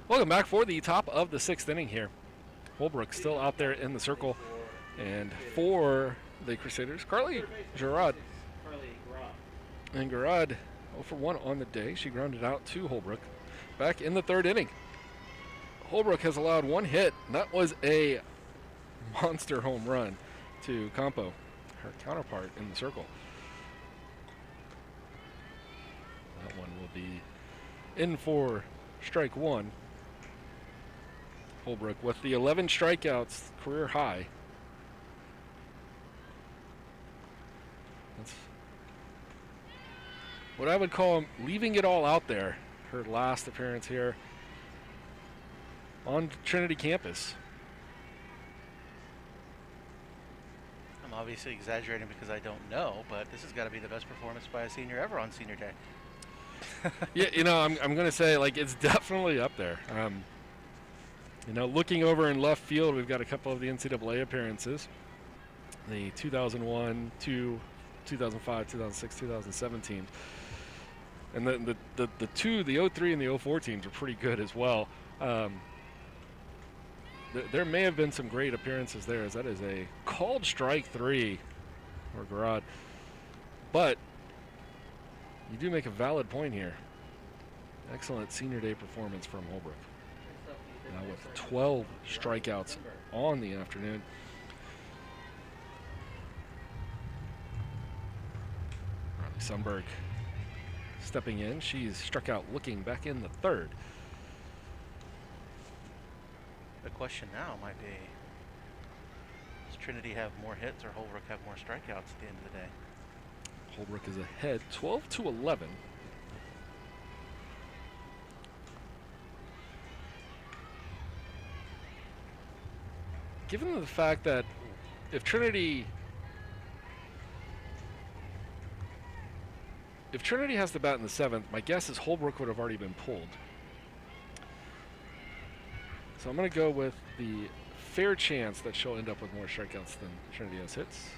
Welcome back for the top of the 6th inning here. Holbrook still out there in the circle. And for the Crusaders, Carly Gerard. And Gerard 0 for 1 on the day. She grounded out to Holbrook. Back in the third inning, Holbrook has allowed 1 hit, and that was a monster home run to Campo, her counterpart in the circle. That one will be in for strike 1. Holbrook with the 11 strikeouts, career high. That's what I would call leaving it all out there. Her last appearance here on Trinity campus. I'm obviously exaggerating because I don't know, but this has got to be the best performance by a senior ever on senior day. Yeah, I'm going to say, like, it's definitely up there. Looking over in left field, we've got a couple of the NCAA appearances. The 2001, 2005, 2006, 2017. And the 03 and the 04 teams are pretty good as well. There may have been some great appearances there, as that is a called strike 3 or Garrod. But you do make a valid point here. Excellent senior day performance from Holbrook. Now with 12 strikeouts on the afternoon. Riley Sundberg stepping in. She's struck out looking back in the third. The question now might be, does Trinity have more hits or Holbrook have more strikeouts at the end of the day? Holbrook is ahead 12-11. Given the fact that if Trinity has the bat in the 7th, my guess is Holbrook would have already been pulled. So I'm going to go with the fair chance that she'll end up with more strikeouts than Trinity has hits.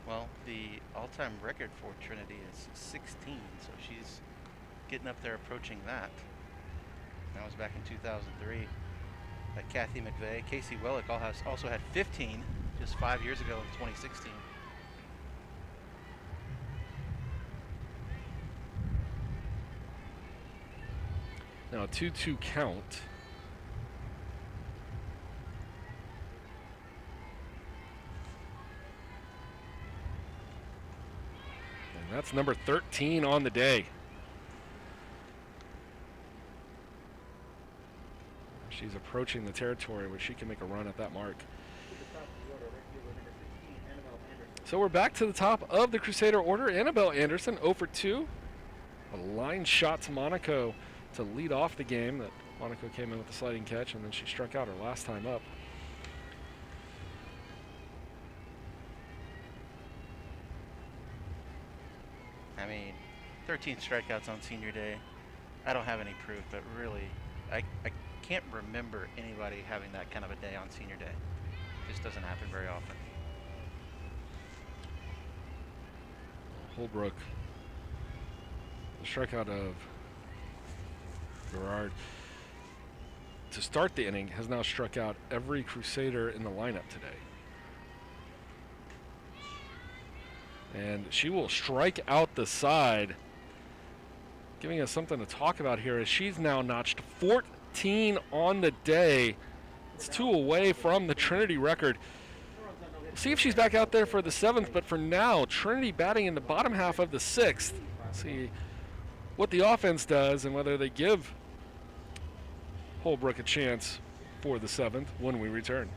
Well, the all-time record for Trinity is 16, so she's getting up there approaching that. That was back in 2003. Kathy McVeigh, Casey Wellick also had 15 just 5 years ago in 2016. Now a 2-2 count. And that's number 13 on the day. She's approaching the territory where she can make a run at that mark. So we're back to the top of the Crusader order. Annabelle Anderson, 0 for 2. A line shot to Monaco to lead off the game. That Monaco came in with a sliding catch, and then she struck out her last time up. I mean, 13 strikeouts on senior day. I don't have any proof, but really, I can't remember anybody having that kind of a day on senior day. It just doesn't happen very often. Holbrook, the strikeout of Gerard to start the inning, has now struck out every Crusader in the lineup today. And she will strike out the side, giving us something to talk about here as she's now notched 14 on the day. It's 2 away from the Trinity record. We'll see if she's back out there for the 7th, but for now, Trinity batting in the bottom half of the 6th. See what the offense does and whether they give Holbrook a chance for the 7th when we return.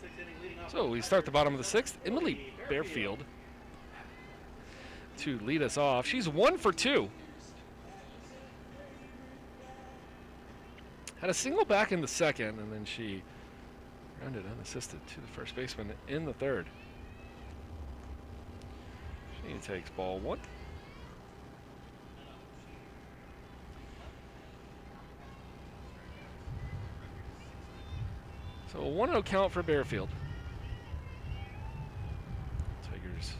sixth inning, leading off So we start the bottom of the sixth. Emily Bearfield to lead us off. She's 1 for 2. Had a single back in the second, and then she grounded unassisted to the first baseman in the third. She takes ball 1. So a 1-0 count for Bearfield. Tigers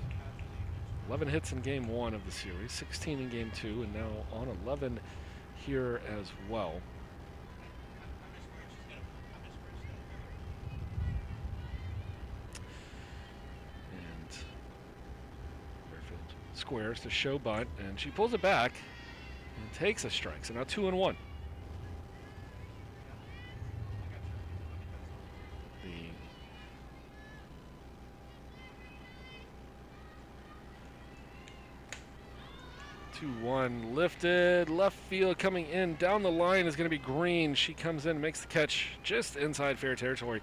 11 hits in game 1 of the series, 16 in game 2, and now on 11 here as well. And Bearfield squares to show bunt, and she pulls it back and takes a strike. So now 2-1. The 2-1 lifted, left field coming in, down the line is going to be Green. She comes in, makes the catch just inside fair territory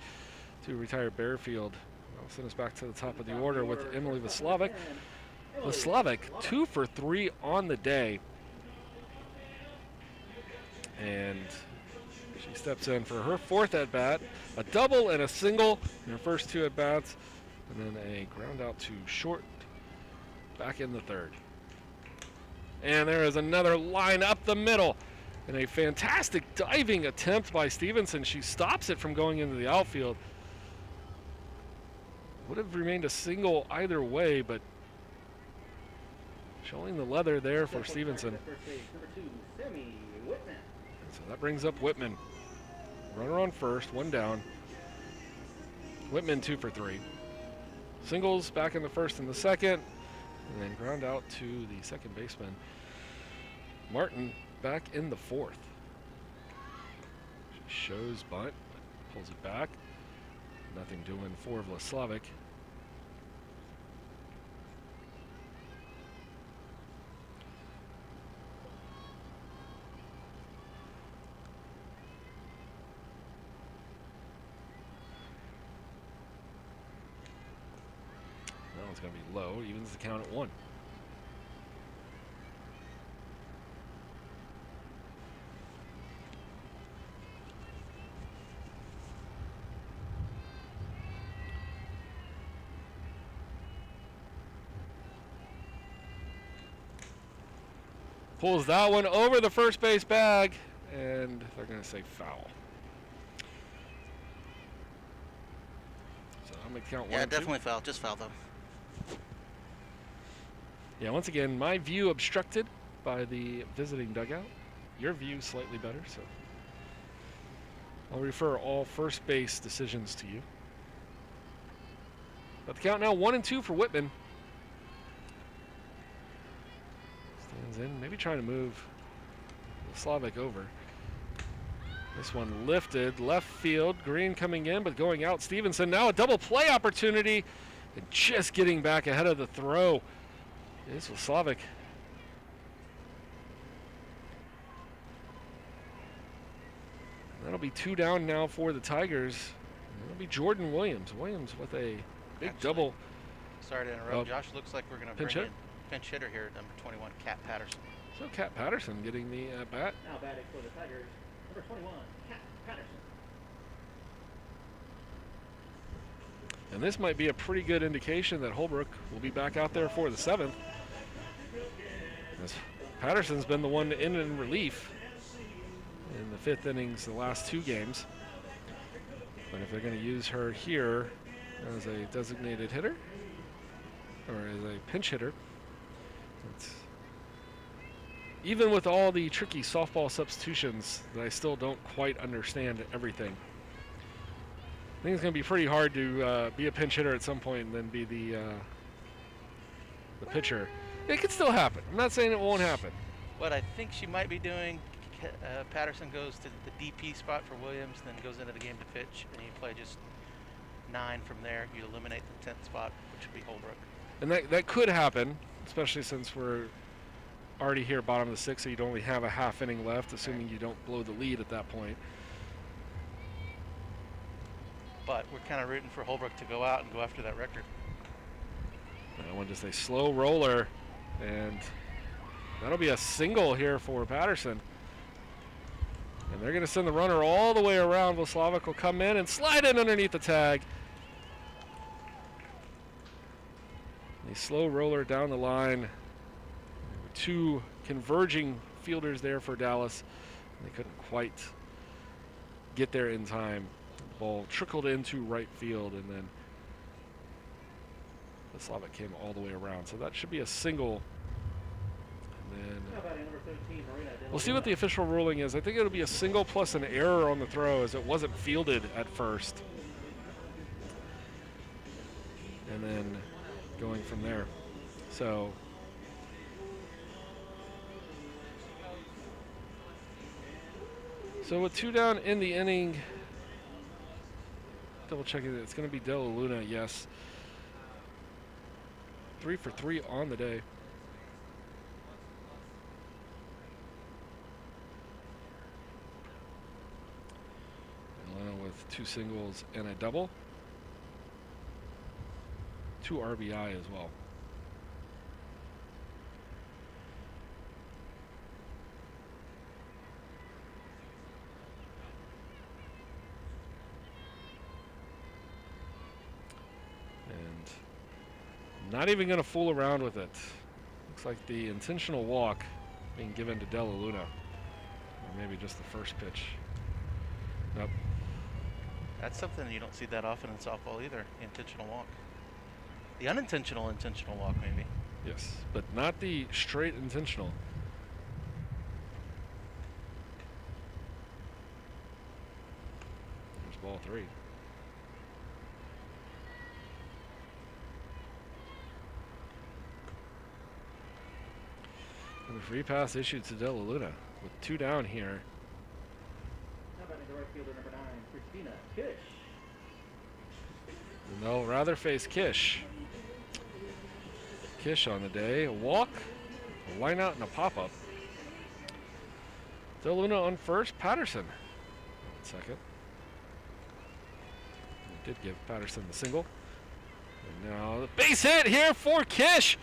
to retire Bearfield. I'll send us back to the top of the order with Emily Vaslavic. Vaslavic 2 for 3 on the day, and she steps in for her 4th at bat, a double and a single in her first 2 at bats, and then a ground out to short back in the third. And there is another line up the middle, and a fantastic diving attempt by Stevenson. She stops it from going into the outfield. Would have remained a single either way, but showing the leather there for Stevenson. So that brings up Whitman. Runner on first, 1 down. Whitman 2 for 3. Singles back in the first and the second, and then ground out to the second baseman. Martin back in the 4th. She shows bunt, pulls it back. Nothing doing for Vlaslavic. Now it's going to be low, evens the count at 1. Pulls that one over the first base bag, and they're going to say foul. So I'll make the count 1 Yeah, and 2. definitely foul. Just foul, though. Yeah, once again, my view obstructed by the visiting dugout. Your view slightly better, so I'll refer all first base decisions to you. But the count now 1 and 2 for Whitman. Stands in, maybe trying to move Slavic over. This one lifted, left field. Green coming in, but going out. Stevenson now a double play opportunity, and just getting back ahead of the throw is Slavic. That'll be 2 down now for the Tigers. That'll be Jordan Williams. Williams with a big double. Sorry to interrupt. Josh, looks like we're going to bring Pinch hit? in pinch hitter here, number 21, Kat Patterson. So Kat Patterson getting the bat. Now batting for the Tigers, number 21, Kat Patterson. And this might be a pretty good indication that Holbrook will be back out there for the 7th. As Patterson's been the one in relief in the 5th innings the last 2 games. But if they're going to use her here as a designated hitter, or as a pinch hitter, even with all the tricky softball substitutions that I still don't quite understand everything, I think it's going to be pretty hard to be a pinch hitter at some point and then be the pitcher. It could still happen. I'm not saying it won't happen. What I think she might be doing, Patterson goes to the DP spot for Williams, then goes into the game to pitch, and you play just 9 from there. You eliminate the 10th spot, which would be Holbrook. And that could happen, especially since we're already here bottom of the 6th, so you'd only have a half inning left, assuming you don't blow the lead at that point. but we're kind of rooting for Holbrook to go out and go after that record. That one just a slow roller, and that'll be a single here for Patterson. And they're going to send the runner all the way around. Vlaslavic will come in and slide in underneath the tag. A slow roller down the line. Two converging fielders there for Dallas. They couldn't quite get there in time. The ball trickled into right field, and then Vlaslavic came all the way around. So that should be a single. And then How about number 13, Marina De La we'll see what the official ruling is. I think it'll be a single plus an error on the throw, as it wasn't fielded at first. And then going from there. So with 2 down in the inning, double checking that it's going to be De La Luna, yes. 3 for 3 on the day. Atlanta with 2 singles and a double. 2 RBI as well. Not even going to fool around with it. Looks like the intentional walk being given to De La Luna. Or maybe just the first pitch. Nope. That's something you don't see that often in softball either, the intentional walk. The unintentional intentional walk, maybe. Yes, but not the straight intentional. There's ball 3. And the free pass issued to De La Luna with 2 down here. How about the right fielder, number 9, Christina Kish? And they'll rather face Kish. Kish on the day, a walk, a line out, and a pop-up. De La Luna on first, Patterson on second. It did give Patterson the single. And now the base hit here for Kish.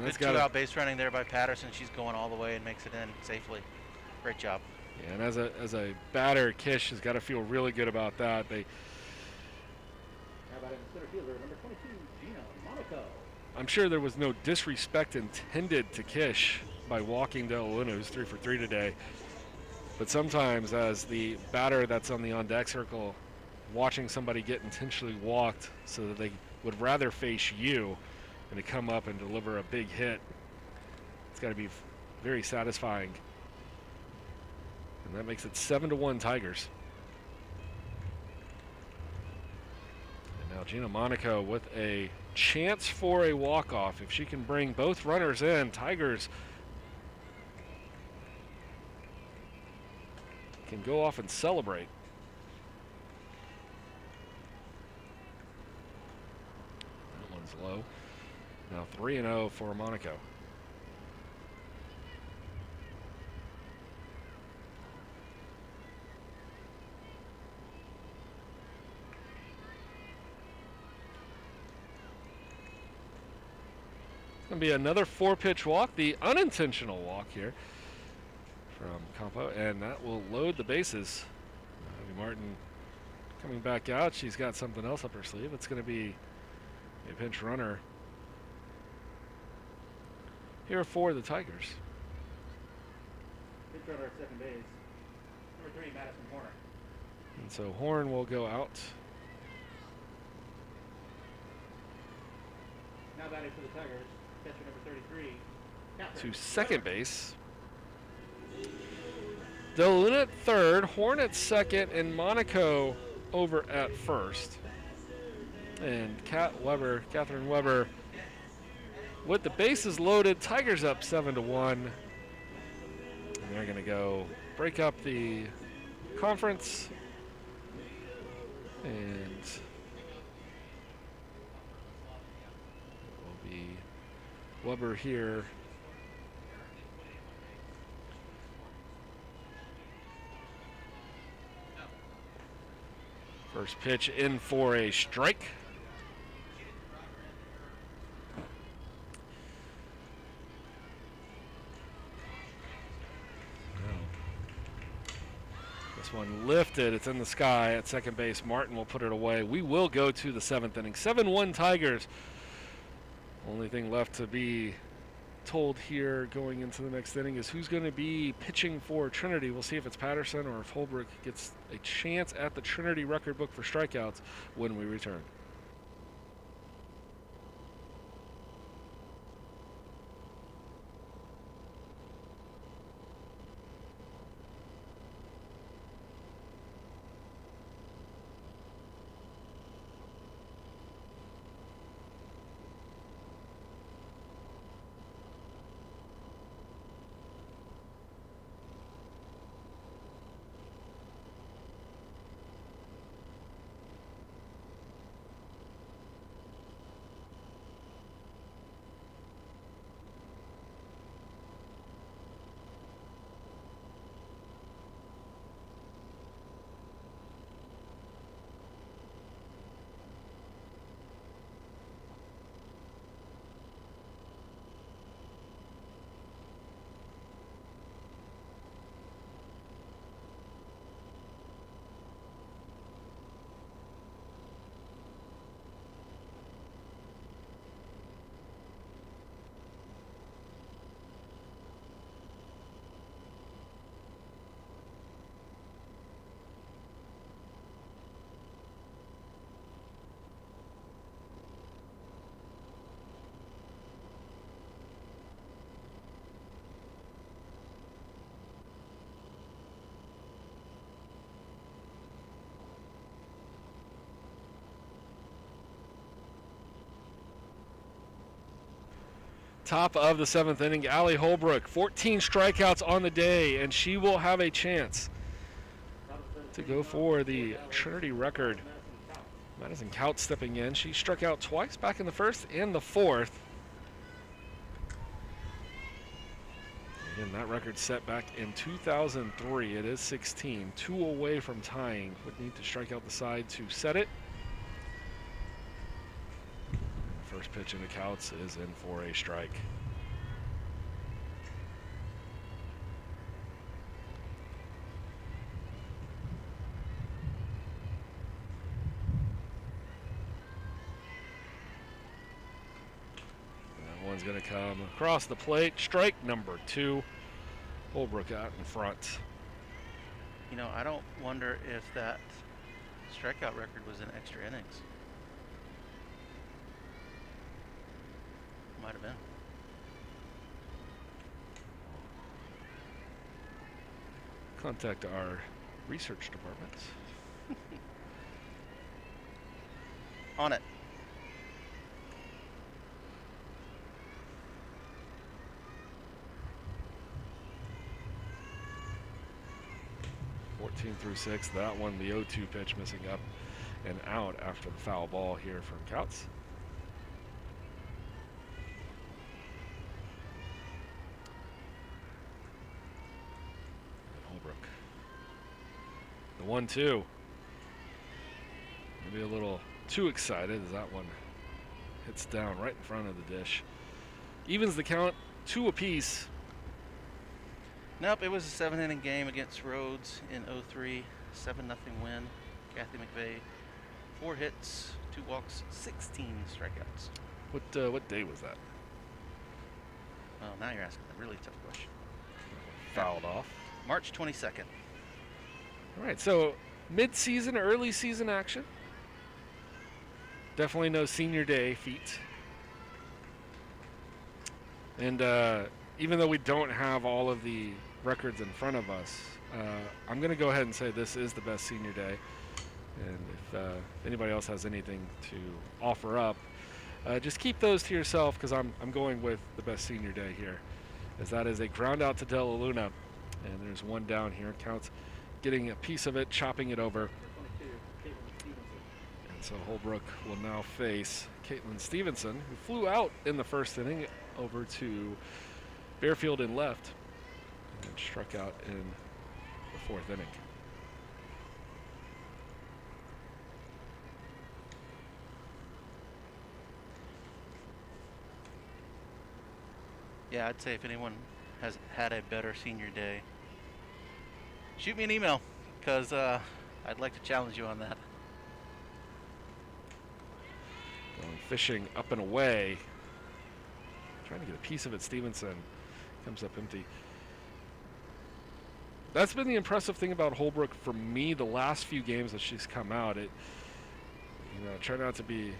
And Good 2-out base running there by Patterson. She's going all the way and makes it in safely. Great job. Yeah, and as a batter, Kish has got to feel really good about that. How about in center fielder, number 22, Gina Monaco? I'm sure there was no disrespect intended to Kish by walking De La Luna, who's 3 for 3 today. But sometimes, as the batter that's on the on-deck circle, watching somebody get intentionally walked so that they would rather face you and to come up and deliver a big hit, it's got to be very satisfying. And that makes it 7-1 Tigers. And now Gina Monaco with a chance for a walk-off. If she can bring both runners in, Tigers can go off and celebrate. That one's low. Now 3-0 for Monaco. It's going to be another 4-pitch walk, the unintentional walk here from Campo, and that will load the bases. Ivy Martin coming back out. She's got something else up her sleeve. It's going to be a pinch runner here for the Tigers. Pinch runner at second base, number 3, Madison Horner. And so Horn will go out. Now batting for the Tigers, catcher number 33, To second base. De La Luna at third, Horn at second, and Monaco over at first. And Catherine Weber, with the bases loaded, Tigers up 7-1. And they're going to go break up the conference. And it will be Weber here. First pitch in for a strike. This one lifted. It's in the sky at second base. Martin will put it away. We will go to the 7th inning. 7-1 Tigers. Only thing left to be told here going into the next inning is who's going to be pitching for Trinity. We'll see if it's Patterson or if Holbrook gets a chance at the Trinity record book for strikeouts when we return. Top of the 7th inning, Allie Holbrook, 14 strikeouts on the day, and she will have a chance to go for the Trinity record. Madison Kaut stepping in. She struck out twice back in the 1st and the 4th. Again, that record set back in 2003. It is 16, 2 away from tying. Would need to strike out the side to set it. First pitch into Couts is in for a strike. That one's going to come across the plate. Strike number 2. Holbrook out in front. You know, I don't wonder if that strikeout record was in extra innings. Might have been. Contact our research department. On it. Through 6. That one, the 0-2 pitch, missing up and out after the foul ball here from Couts. Holbrook. The 1-2. Maybe a little too excited as that one hits down right in front of the dish. Evens the count, 2 apiece. Nope, it was a 7-inning game against Rhodes in 03. 7-0 win. Kathy McVeigh, 4 hits, 2 walks, 16 strikeouts. What day was that? Well, now you're asking a really tough question. Fouled off. March 22nd. All right, so mid-season, early season action. Definitely no senior day feat. And even though we don't have all of the records in front of us, I'm going to go ahead and say this is the best senior day. And if anybody else has anything to offer up, just keep those to yourself, because I'm going with the best senior day here, as that is a ground out to Della Luna, and there's one down here. Counts getting a piece of it, chopping it over. And so Holbrook will now face Caitlin Stevenson, who flew out in the 1st inning over to Bearfield in left and struck out in the 4th inning. Yeah, I'd say if anyone has had a better senior day, shoot me an email, because I'd like to challenge you on that. Going fishing up and away. Trying to get a piece of it. Stevenson comes up empty. That's been the impressive thing about Holbrook for me the last few games that she's come out. Try not to be,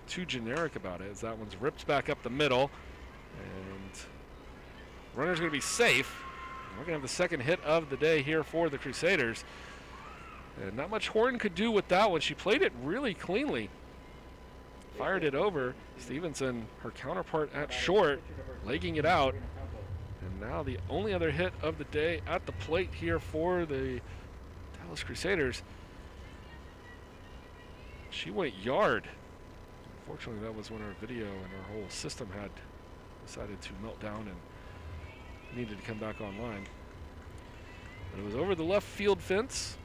too generic about it, as that one's ripped back up the middle, and runner's going to be safe. We're going to have the second hit of the day here for the Crusaders. And not much Horn could do with that one. She played it really cleanly. Fired it over. Stevenson, her counterpart at short, legging it out. And now the only other hit of the day at the plate here for the Dallas Crusaders. She went yard. Unfortunately, that was when our video and our whole system had decided to melt down and needed to come back online. But it was over the left field fence.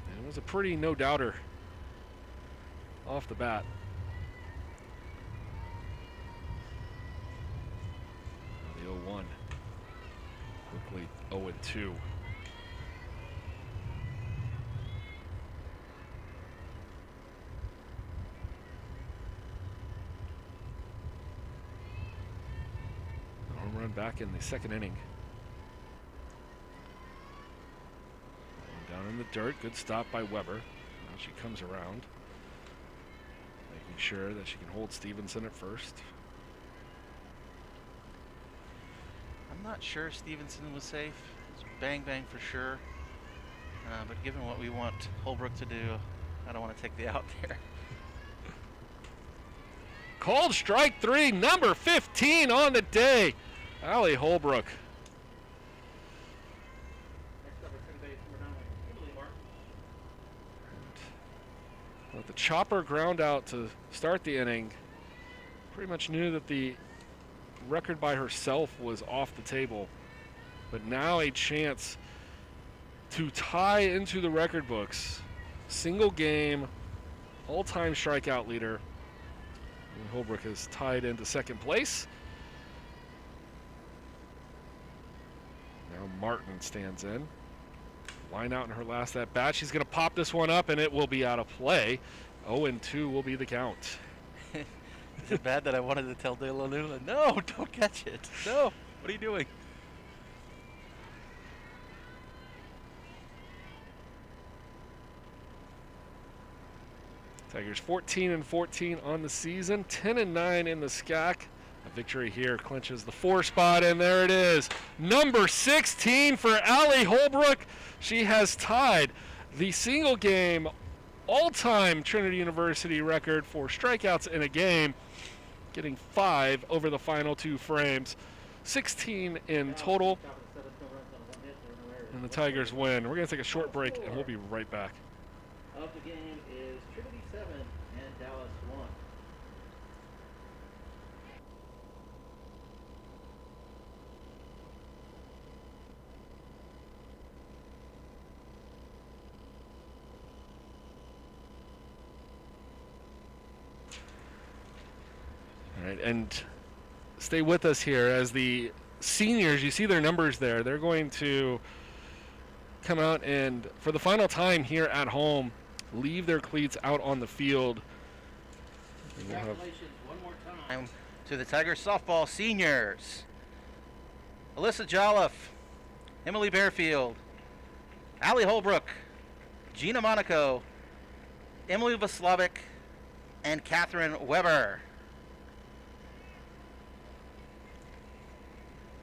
And it was a pretty no-doubter off the bat. The 0-1. Quickly 0-2. Home run back in the second inning. Down in the dirt. Good stop by Weber. Now she comes around, making sure that she can hold Stevenson at first. I'm not sure Stevenson was safe. It's bang bang for sure. But given what we want Holbrook to do, I don't want to take the out there. Called strike 3, number 15 on the day, Allie Holbrook. Next up at second base, number 9, Kimberly Martin. Let the chopper ground out to start the inning. Pretty much knew that the record by herself was off the table, but now a chance to tie into the record books. Single game, all-time strikeout leader. And Holbrook is tied into second place. Now Martin stands in. Line out in her last at bat. She's going to pop this one up, and it will be out of play. 0-2 will be the count. Is it bad that I wanted to tell De La Luna, no, don't catch it. No, what are you doing? Tigers 14-14 on the season, 10-9 in the SCAC. A victory here clinches the 4 spot, and there it is. Number 16 for Allie Holbrook. She has tied the single game all-time Trinity University record for strikeouts in a game, getting 5 over the final 2 frames. 16 in total, and the Tigers win. We're going to take a short break, and we'll be right back. Of the game is Trinity 7 and Dallas 1. All right, and stay with us here as the seniors, you see their numbers there. They're going to come out and, for the final time here at home, leave their cleats out on the field. And we'll have Congratulations one more time. To the Tigers softball seniors. Alyssa Jolliffe, Emily Bearfield, Allie Holbrook, Gina Monaco, Emily Vaslavic, and Catherine Weber.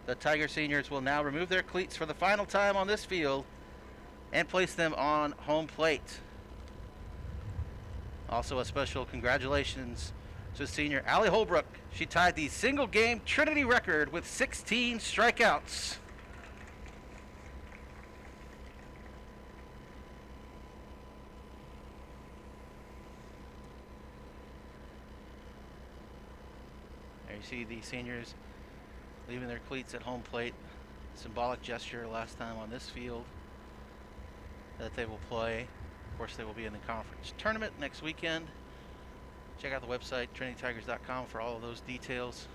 The Tiger seniors will now remove their cleats for the final time on this field and place them on home plate. Also a special congratulations to senior Allie Holbrook. She tied the single game Trinity record with 16 strikeouts. There you see the seniors leaving their cleats at home plate. Symbolic gesture last time on this field that they will play. Of course, they will be in the conference tournament next weekend. Check out the website, trinitytigers.com, for all of those details.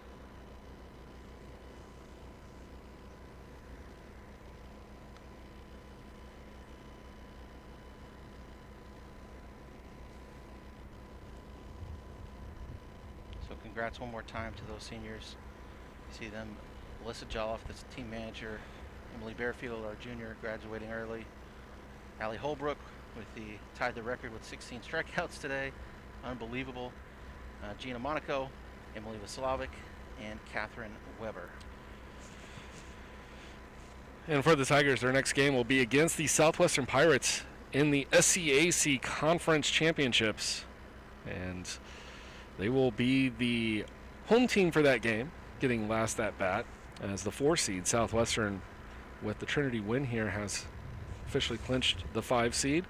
So congrats one more time to those seniors. You see them, Melissa Jolloff, that's team manager, Emily Bearfield, our junior, graduating early. Allie Holbrook tied the record with 16 strikeouts today. Unbelievable. Gina Monaco, Emily Vaslavic, and Catherine Weber. And for the Tigers, their next game will be against the Southwestern Pirates in the SCAC Conference Championships. And they will be the home team for that game, getting last at bat, as the 4 seed Southwestern, with the Trinity win here, has officially clinched the 5 seed.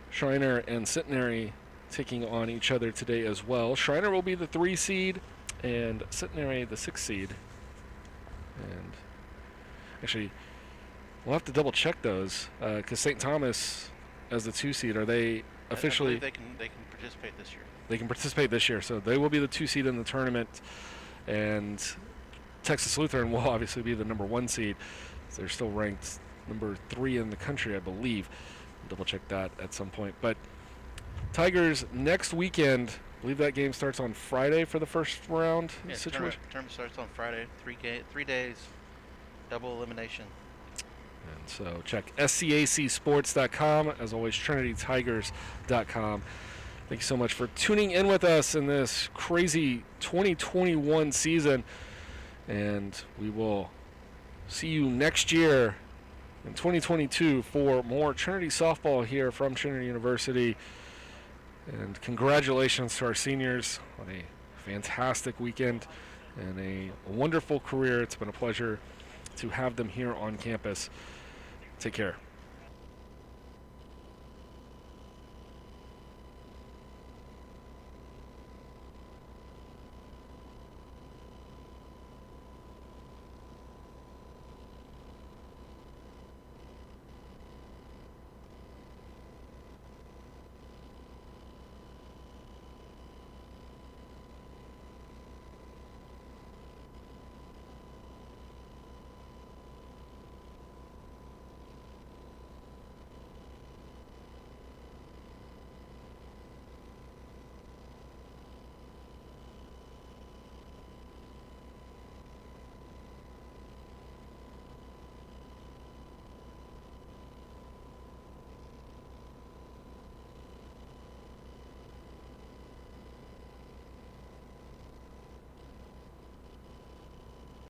Schreiner and Centenary taking on each other today as well. Schreiner will be the 3 seed and Centenary the 6 seed. And actually, we'll have to double check those because St. Thomas as the 2 seed, are they officially? I believe they can participate this year. They can participate this year, so they will be the 2 seed in the tournament, and Texas Lutheran will obviously be the number 1 seed. So they're still ranked number 3 in the country, I believe. Double check that at some point. But Tigers next weekend, I believe that game starts on Friday for the first round situation. Tournament starts on Friday. 3 days, double elimination. And so check scacsports.com. As always, trinitytigers.com. Thank you so much for tuning in with us in this crazy 2021 season. And we will see you next year in 2022 for more Trinity softball here from Trinity University. And congratulations to our seniors on a fantastic weekend and a wonderful career. It's been a pleasure to have them here on campus. Take care.